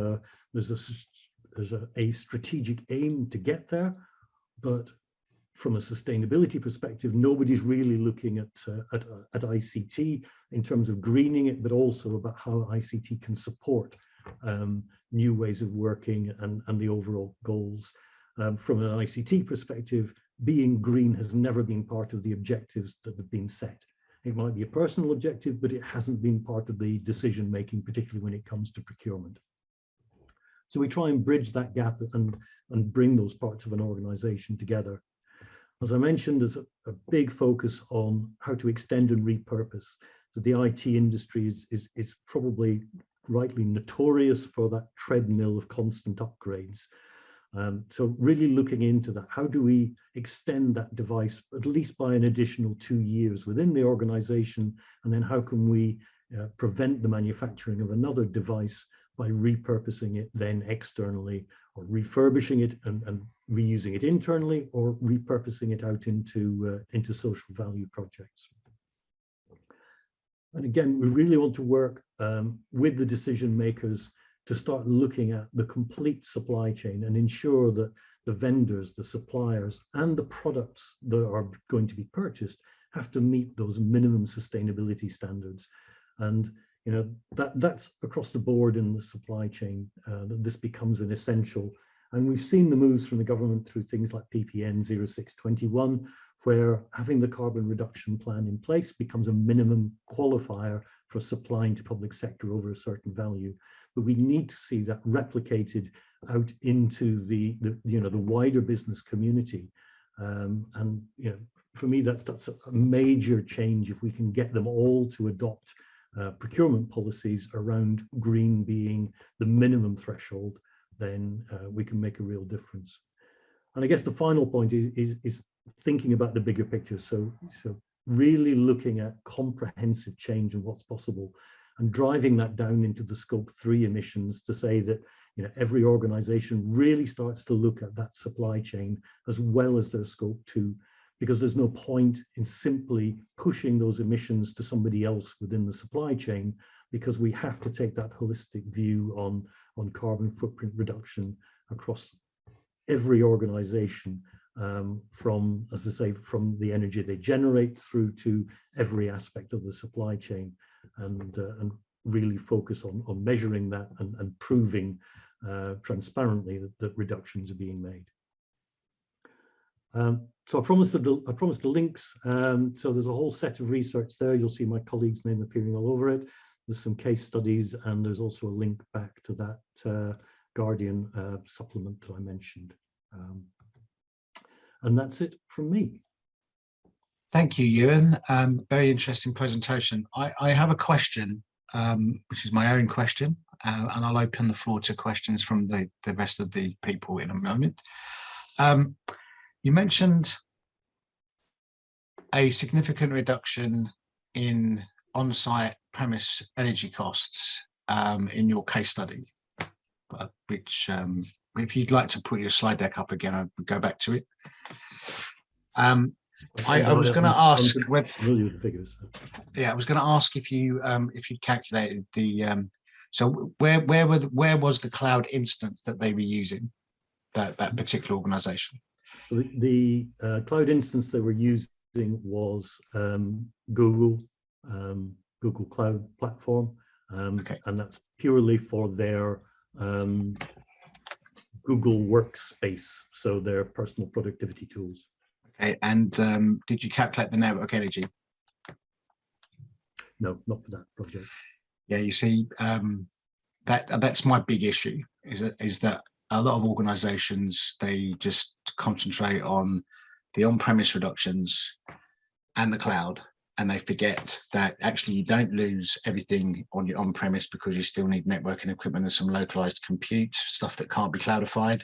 a strategic aim to get there, but from a sustainability perspective, nobody's really looking at ICT in terms of greening it, but also about how ICT can support new ways of working and the overall goals. From an ICT perspective, being green has never been part of the objectives that have been set. It might be a personal objective, but it hasn't been part of the decision making, particularly when it comes to procurement. So we try and bridge that gap and bring those parts of an organization together. As I mentioned, there's a big focus on how to extend and repurpose. So the IT industry is probably rightly notorious for that treadmill of constant upgrades. So really looking into that, how do we extend that device at least by an additional 2 years within the organization? And then how can we prevent the manufacturing of another device by repurposing it then externally, or refurbishing it and reusing it internally, or repurposing it out into social value projects. And again, we really want to work with the decision makers to start looking at the complete supply chain and ensure that the vendors, the suppliers, and the products that are going to be purchased have to meet those minimum sustainability standards. And you know, that's across the board in the supply chain, that this becomes an essential. And we've seen the moves from the government through things like PPN 0621, where having the carbon reduction plan in place becomes a minimum qualifier for supplying to public sector over a certain value. But we need to see that replicated out into the wider business community. And you know, for me, that's a major change if we can get them all to adopt procurement policies around green being the minimum threshold, then we can make a real difference. And I guess the final point is thinking about the bigger picture. So really looking at comprehensive change and what's possible, and driving that down into the scope 3 emissions to say that, you know, every organization really starts to look at that supply chain as well as their scope 2, because there's no point in simply pushing those emissions to somebody else within the supply chain, because we have to take that holistic view on carbon footprint reduction across every organization, from, as I say, from the energy they generate through to every aspect of the supply chain, and really focus on measuring that and proving transparently that reductions are being made. So I promised the links. So there's a whole set of research there. You'll see my colleague's name appearing all over it. There's some case studies, and there's also a link back to that Guardian supplement that I mentioned. And that's it from me. Thank you, Ewan. Very interesting presentation. I have a question, which is my own question, and I'll open the floor to questions from the rest of the people in a moment. You mentioned a significant reduction in on-site premise energy costs in your case study, which if you'd like to put your slide deck up again, I would go back to it. I was going to ask whether, yeah, I was going to ask if you calculated the so where was the cloud instance that they were using, that particular organization? So the cloud instance they were using was Google Cloud Platform, Okay. and that's purely for their Google Workspace, so their personal productivity tools. Okay, and did you calculate the network energy? No, not for that project. Yeah, you see, that's my big issue, is that a lot of organizations, they just concentrate on the on-premise reductions and the cloud, and they forget that actually you don't lose everything on your on-premise, because you still need networking equipment and some localized compute, stuff that can't be cloudified.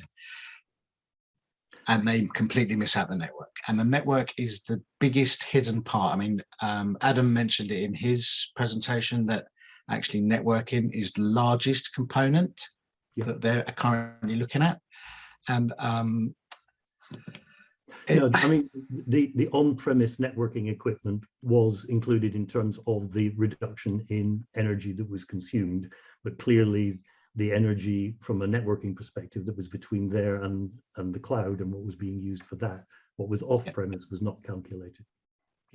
And they completely miss out the network. And the network is the biggest hidden part. I mean, Adam mentioned it in his presentation that actually networking is the largest component that they're currently looking at. And no, I mean, the on-premise networking equipment was included in terms of the reduction in energy that was consumed, but clearly the energy from a networking perspective that was between there and the cloud and what was being used for that, what was off-premise was not calculated.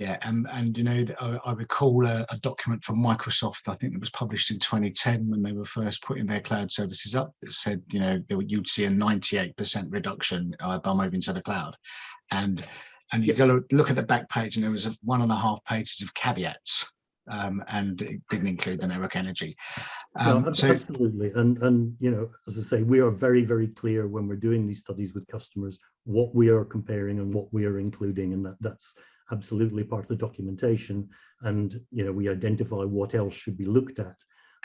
Yeah, and you know, I recall a document from Microsoft, I think that was published in 2010 when they were first putting their cloud services up, that said, you know, you'd see a 98% reduction by moving to the cloud. And you go look at the back page, and there was 1.5 pages of caveats, and it didn't include the network energy. No, absolutely. And you know, as I say, we are very, very clear when we're doing these studies with customers what we are comparing and what we are including, and that's absolutely part of the documentation. And you know, we identify what else should be looked at,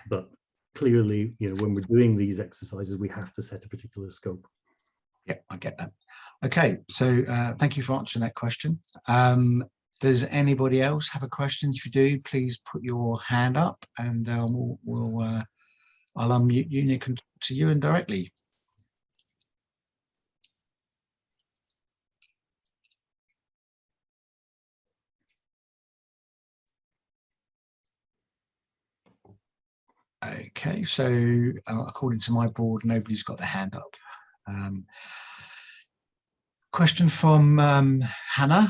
but clearly, you know, when we're doing these exercises, we have to set a particular scope. Yeah, I get that. Okay, so thank you for answering that question. Does anybody else have a question? If you do, please put your hand up, and I'll unmute you and you can talk to Ewen directly. Okay, so according to my board, nobody's got their hand up. Question from Hannah.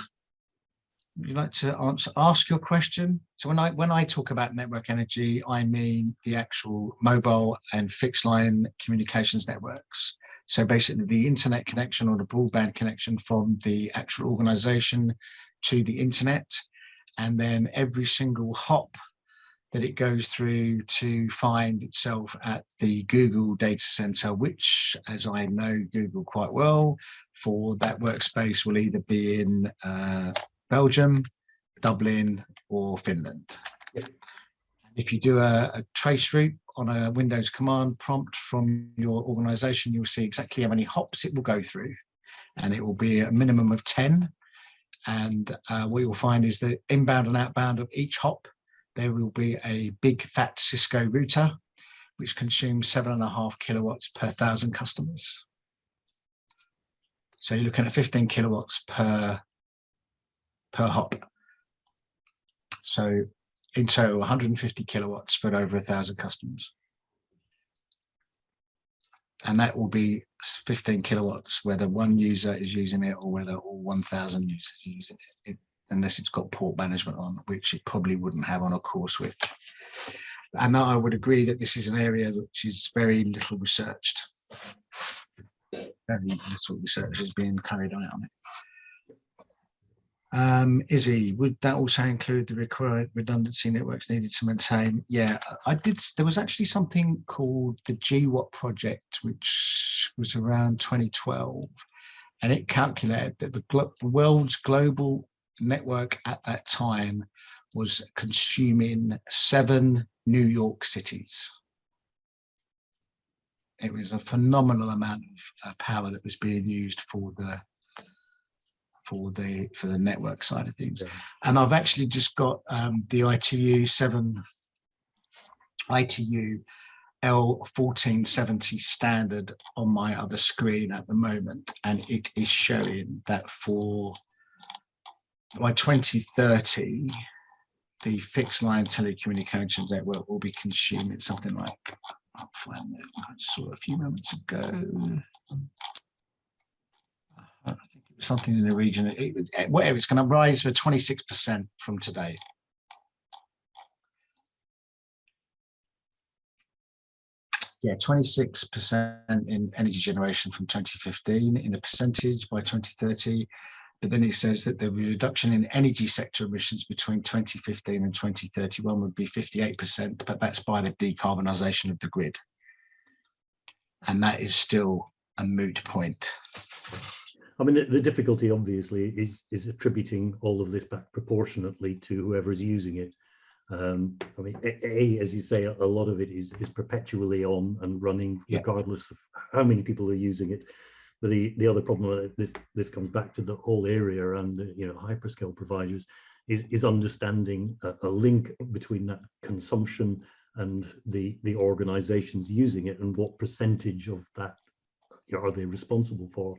Would you like to ask your question? So when I talk about network energy, I mean the actual mobile and fixed line communications networks. So basically the internet connection or the broadband connection from the actual organization to the internet, and then every single hop that it goes through to find itself at the Google data center, which, as I know Google quite well, for that workspace will either be in Belgium, Dublin, or Finland. Yep. If you do a trace route on a Windows command prompt from your organization, you'll see exactly how many hops it will go through, and it will be a minimum of 10. And what you'll find is that inbound and outbound of each hop, there will be a big fat Cisco router, which consumes 7.5 kilowatts per 1,000 customers. So you're looking at 15 kilowatts per hop. So in total, 150 kilowatts spread over 1,000 customers. And that will be 15 kilowatts, whether one user is using it or whether all 1,000 users are using it, unless it's got port management on, which it probably wouldn't have on a core switch. And I would agree that this is an area which is very little researched. Very little research is being carried out on it. Izzy, would that also include the required redundancy networks needed to maintain? Yeah, I did. There was actually something called the GWAT project, which was around 2012, and it calculated that the world's global network at that time was consuming 7 New York cities. It was a phenomenal amount of power that was being used for the network side of things. Yeah. And I've actually just got the ITU L1470 standard on my other screen at the moment, and it is showing that by 2030 the fixed line telecommunications network will be consuming something like, I'll find it, I saw it a few moments ago. I think it was something in the region, whatever, it's going to rise for 26% from today. Yeah, 26% in energy generation from 2015 in a percentage by 2030. But then it says that the reduction in energy sector emissions between 2015 and 2031 would be 58%, but that's by the decarbonisation of the grid. And that is still a moot point. I mean, the difficulty obviously is attributing all of this back proportionately to whoever is using it. I mean, as you say, a lot of it is perpetually on and running, regardless of how many people are using it. But the other problem, this comes back to the whole area and hyperscale providers, is understanding a link between that consumption and the organizations using it, and what percentage of that are they responsible for.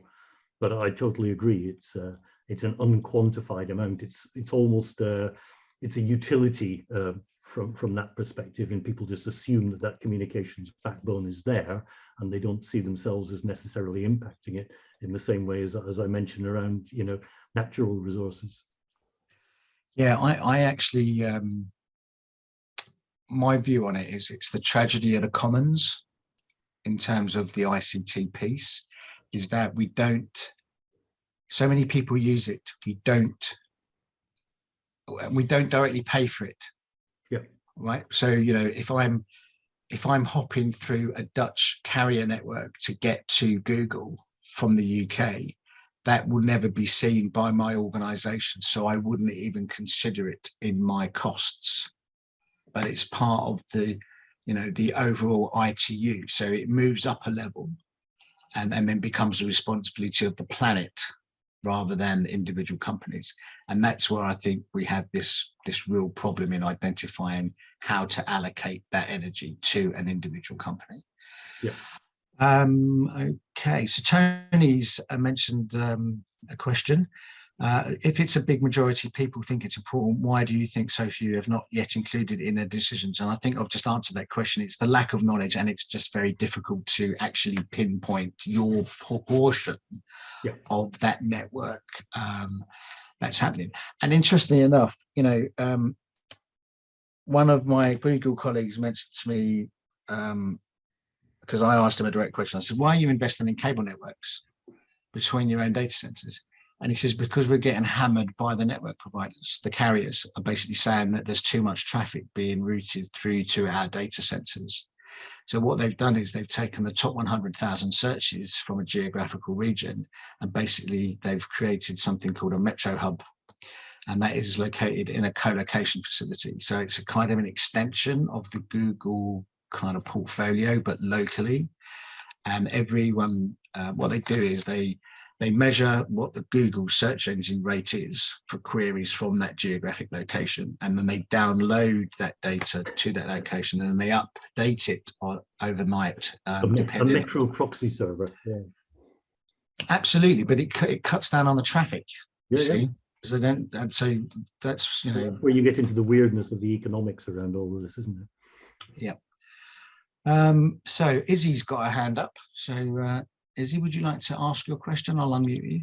But I totally agree. It's an unquantified amount. It's almost it's a utility from that perspective, and people just assume that communications backbone is there, and they don't see themselves as necessarily impacting it in the same way as I mentioned around natural resources. Yeah, I actually, my view on it is it's the tragedy of the commons in terms of the ICT piece, is that we don't, so many people use it, we don't directly pay for it. Yeah. Right. So, you know, if I'm hopping through a Dutch carrier network to get to Google from the UK, that will never be seen by my organization. So I wouldn't even consider it in my costs, but it's part of the, you know, the overall ITU. So it moves up a level and then becomes the responsibility of the planet rather than individual companies. And that's where I think we have this real problem in identifying how to allocate that energy to an individual company. Yeah. Okay, so Tony's mentioned a question. If it's a big majority, people think it's important, why do you think so few have not yet included in their decisions? And I think I've just answered that question. It's the lack of knowledge, and it's just very difficult to actually pinpoint your proportion of that network that's happening. And interestingly enough, you know, one of my Google colleagues mentioned to me, because I asked him a direct question, I said, why are you investing in cable networks between your own data centers? And he says, because we're getting hammered by the network providers. The carriers are basically saying that there's too much traffic being routed through to our data centers. So what they've done is they've taken the top 100,000 searches from a geographical region, and basically they've created something called a metro hub. And that is located in a co-location facility. So it's a kind of an extension of the Google kind of portfolio, but locally. And everyone, what they do is they measure what the Google search engine rate is for queries from that geographic location. And then they download that data to that location and they update it overnight. A metro proxy server. Yeah. Absolutely, but it cuts down on the traffic, you see. Because they don't, and so that's, you know. That's where you get into the weirdness of the economics around all of this, isn't it? Yeah. So Izzy's got a hand up. So Izzy, would you like to ask your question? I'll unmute you.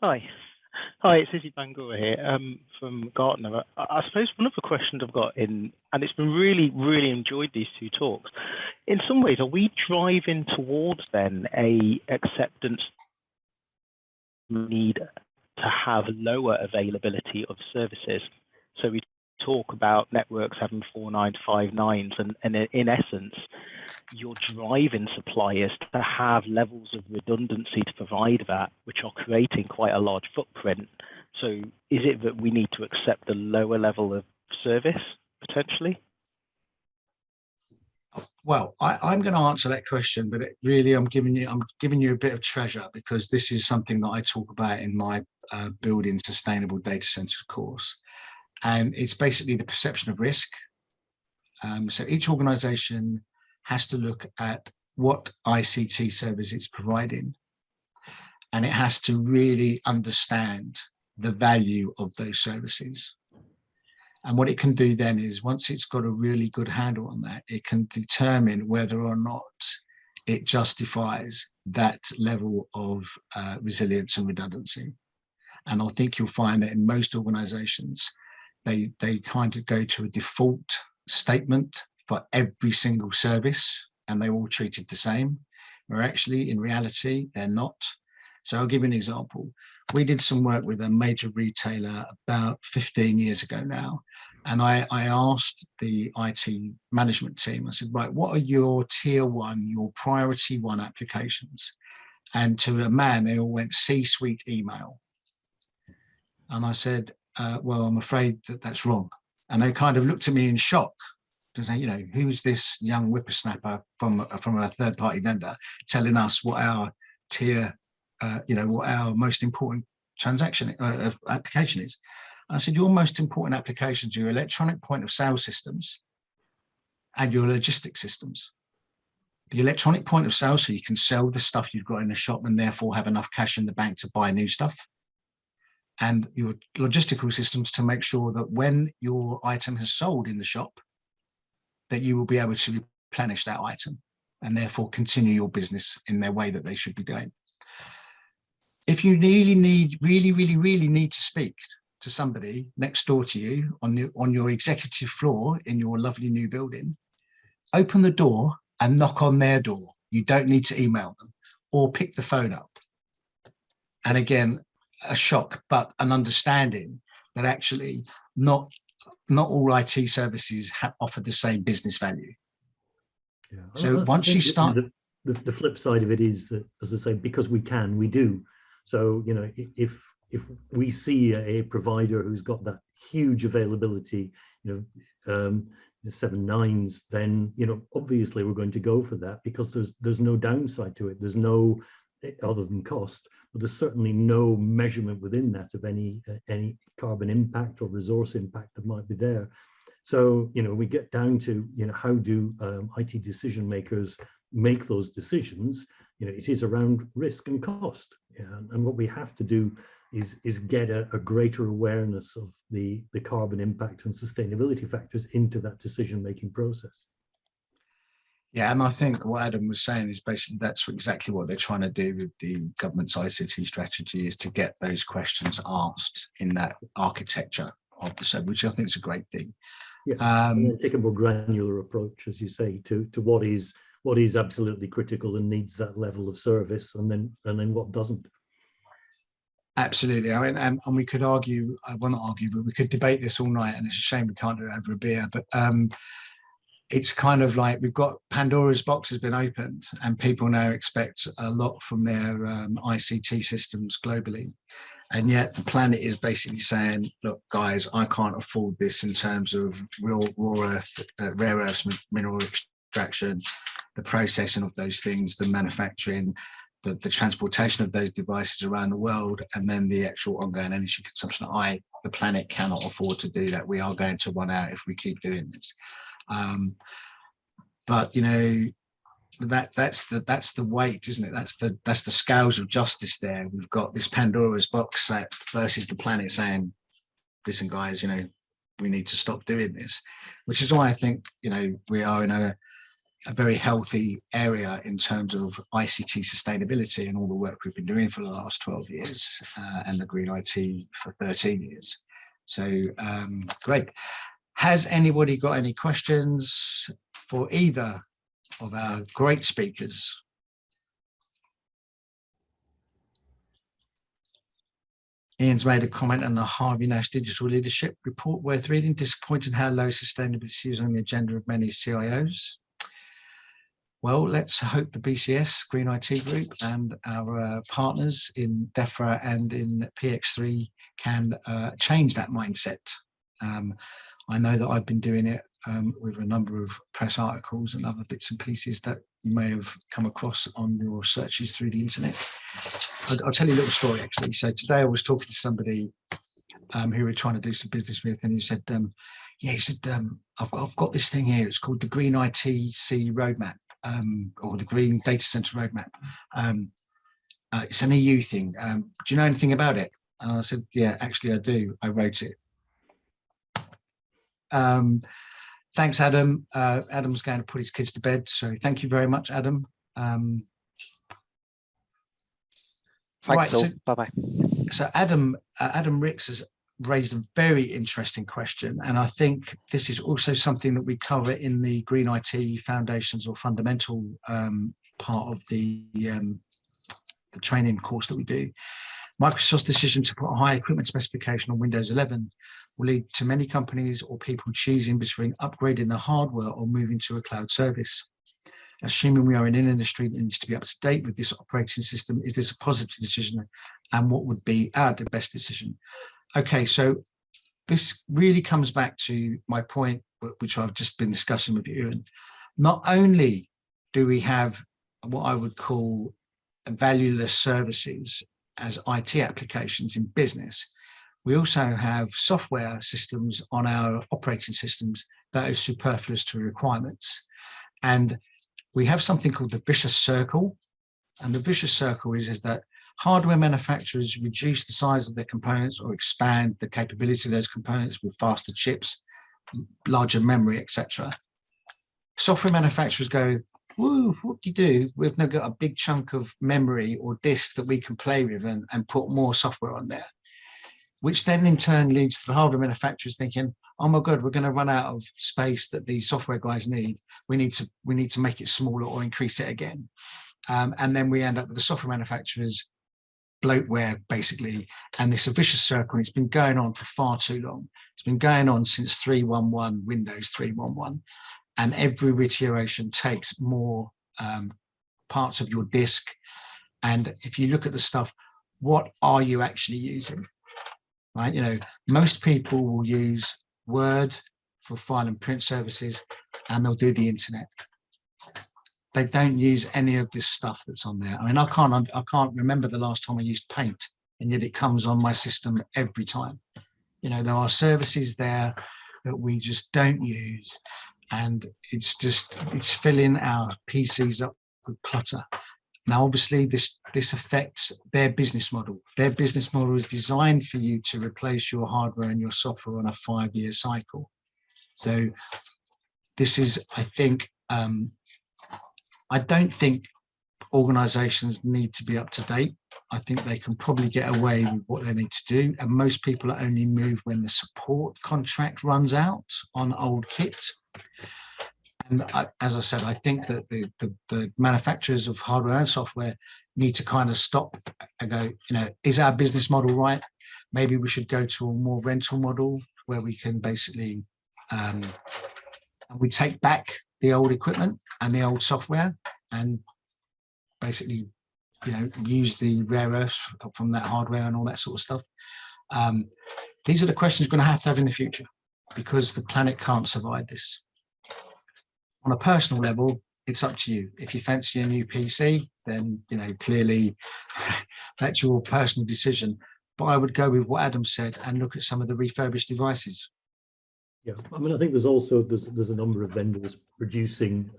Hi, it's Izzy Bangura here from Gartner. I suppose one of the questions I've got and it's been really enjoyed these two talks. In some ways, are we driving towards then a acceptance need to have lower availability of services? So we talk about networks having 4 nines, 5 nines, and in essence, you're driving suppliers to have levels of redundancy to provide that, which are creating quite a large footprint. So is it that we need to accept the lower level of service potentially? Well, I'm going to answer that question, but I'm giving you a bit of treasure, because this is something that I talk about in my Building Sustainable Data Centers course. And it's basically the perception of risk. So each organization has to look at what ICT service it's providing, and it has to really understand the value of those services. And what it can do then is, once it's got a really good handle on that, it can determine whether or not it justifies that level of resilience and redundancy. And I think you'll find that in most organizations, they kind of go to a default statement for every single service, and they all treat it the same, where actually in reality, they're not. So I'll give you an example. We did some work with a major retailer about 15 years ago now. And I asked the IT management team, I said, right, what are your tier 1, your priority 1 applications? And to a man, they all went C-suite email. And I said, well, I'm afraid that's wrong. And they kind of looked at me in shock to say, you know, who's this young whippersnapper from a third-party vendor telling us what our tier, what our most important application is. And I said, your most important applications are your electronic point of sale systems and your logistics systems. The electronic point of sale, so you can sell the stuff you've got in the shop and therefore have enough cash in the bank to buy new stuff. And your logistical systems to make sure that when your item has sold in the shop, that you will be able to replenish that item and therefore continue your business in their way that they should be doing. if you really need to speak to somebody next door to you on your executive floor in your lovely new building, open the door and knock on their door. You don't need to email them or pick the phone up. And again, a shock, but an understanding that actually not all IT services offer the same business value. Yeah. So I once you think start, the flip side of it is that, as I say, because we can, we do. So, you know, if we see a provider who's got that huge availability, you know, 7 nines, then, you know, obviously we're going to go for that, because there's no downside to it. There's no, other than cost, but there's certainly no measurement within that of any carbon impact or resource impact that might be there. So, you know, we get down to, you know, how do IT decision makers make those decisions? You know, it is around risk and cost. Yeah, and what we have to do is get a greater awareness of the carbon impact and sustainability factors into that decision-making process. yeah, and I think what Adam was saying is basically that's exactly what they're trying to do with the government's ICT strategy, is to get those questions asked in that architecture of the sub, which I think is a great thing. Yeah, and then take a more granular approach, as you say, to what is absolutely critical and needs that level of service, and then what doesn't. Absolutely. I mean, and we could argue, well, not argue, but we could debate this all night, and it's a shame we can't do it over a beer. But it's kind of like we've got Pandora's box has been opened, and people now expect a lot from their ICT systems globally. And yet the planet is basically saying, look, guys, I can't afford this in terms of rare earths, mineral extraction, the processing of those things, the manufacturing, the transportation of those devices around the world, and then the actual ongoing energy consumption. The planet cannot afford to do that. We are going to run out if we keep doing this. But, you know, that's the weight, isn't it? That's the scales of justice there. We've got this Pandora's box versus the planet saying, listen, guys, you know, we need to stop doing this, which is why I think, you know, we are in a very healthy area in terms of ICT sustainability and all the work we've been doing for the last 12 years and the Green IT for 13 years. So great. Has anybody got any questions for either of our great speakers? Ian's made a comment on the Harvey Nash Digital Leadership Report worth reading. Disappointing how low sustainability is on the agenda of many CIOs. Well, let's hope the BCS Green IT Group and our partners in DEFRA and in PX3 can change that mindset. I know that I've been doing it with a number of press articles and other bits and pieces that you may have come across on your searches through the internet. I'll tell you a little story, actually. So today I was talking to somebody who we're trying to do some business with, and he said, I've got this thing here. It's called the Green ITC Roadmap, or the Green Data Center Roadmap. It's an EU thing. Do you know anything about it? And I said, yeah, actually I do. I wrote it. Thanks, Adam. Adam's going to put his kids to bed, so thank you very much, Adam. Thanks, all. So, Bye-bye. So Adam Ricks has raised a very interesting question, and I think this is also something that we cover in the Green IT Foundations or Fundamental part of the training course that we do. Microsoft's decision to put a high equipment specification on Windows 11 will lead to many companies or people choosing between upgrading the hardware or moving to a cloud service. Assuming we are in an industry that needs to be up to date with this operating system, is this a positive decision, and what would be the best decision? Okay, so this really comes back to my point, which I've just been discussing with you. And not only do we have what I would call valueless services as IT applications in business, we also have software systems on our operating systems that are superfluous to requirements. And we have something called the vicious circle. And the vicious circle is that hardware manufacturers reduce the size of their components or expand the capability of those components with faster chips, larger memory, etc. Software manufacturers go, woo, what do you do? We've now got a big chunk of memory or disk that we can play with and put more software on there, which then in turn leads to the hardware manufacturers thinking, oh my God, we're going to run out of space that these software guys need. We need to make it smaller or increase it again. And then we end up with the software manufacturers bloatware, basically, and this a vicious circle. It's been going on for far too long. It's been going on since 3.11, Windows 3.11, and every iteration takes more parts of your disk. And if you look at the stuff, what are you actually using? Right, you know, most people will use Word for file and print services, and they'll do the internet. They don't use any of this stuff that's on there. I mean, I can't remember the last time I used Paint, and yet it comes on my system every time. You know, there are services there that we just don't use, and it's filling our PCs up with clutter. Now, obviously, this affects their business model. Their business model is designed for you to replace your hardware and your software on a 5-year cycle. So this is, I think, I don't think organizations need to be up to date. I think they can probably get away with what they need to do. And most people only move when the support contract runs out on old kit. And as I said, I think that the manufacturers of hardware and software need to kind of stop and go, you know, is our business model right? Maybe we should go to a more rental model where we can basically, we take back the old equipment and the old software and basically, you know, use the rare earths from that hardware and all that sort of stuff. These are the questions we're going to have in the future, because the planet can't survive this. On a personal level, it's up to you. If you fancy a new PC, then, you know, clearly that's your personal decision. But I would go with what Adam said and look at some of the refurbished devices. Yeah, I mean, I think there's a number of vendors producing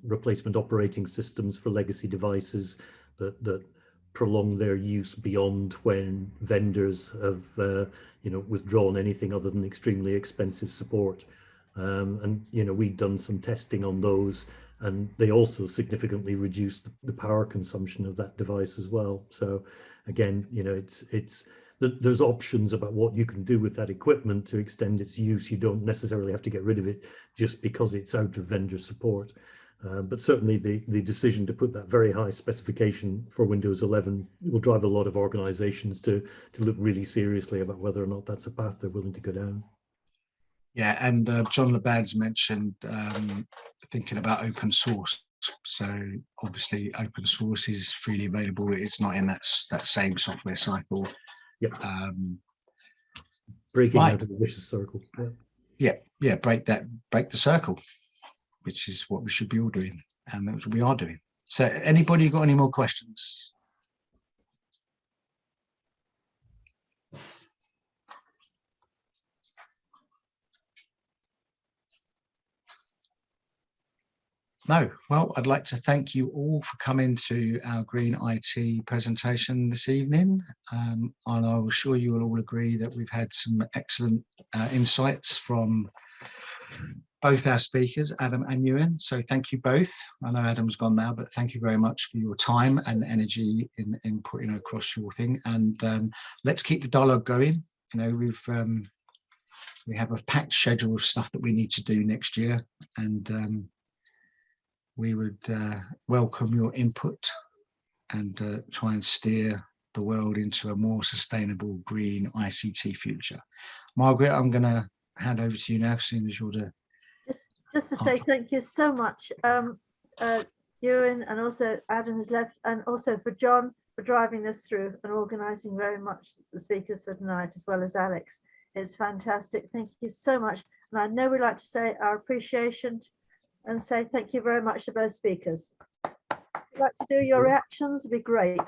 replacement operating systems for legacy devices that prolong their use beyond when vendors have you know, withdrawn anything other than extremely expensive support. And you know, we've done some testing on those, and they also significantly reduced the power consumption of that device as well. So again, you know, there's options about what you can do with that equipment to extend its use. You don't necessarily have to get rid of it just because it's out of vendor support. But certainly the decision to put that very high specification for Windows 11 will drive a lot of organizations to look really seriously about whether or not that's a path they're willing to go down. Yeah, and John Labad's mentioned thinking about open source. So obviously open source is freely available. It's not in that same software cycle. Yep. Breaking right. out of the vicious circle. Yeah, break the circle, which is what we should be all doing, and that's what we are doing. So anybody got any more questions? No, well, I'd like to thank you all for coming to our Green IT presentation this evening. And I will sure you will all agree that we've had some excellent insights from both our speakers, Adam and Ewen. So thank you both. I know Adam's gone now, but thank you very much for your time and energy in putting across your thing. And let's keep the dialogue going. You know, we have a packed schedule of stuff that we need to do next year, and we would welcome your input and try and steer the world into a more sustainable green ICT future. Margaret, I'm going to hand over to you now, seeing as you're the... Just to say thank you so much, Ewen, and also Adam who's left, and also for John for driving this through and organising very much the speakers for tonight, as well as Alex. It's fantastic. Thank you so much. And I know we'd like to say our appreciation and say thank you very much to both speakers. If you'd like to do your reactions, it'd be great.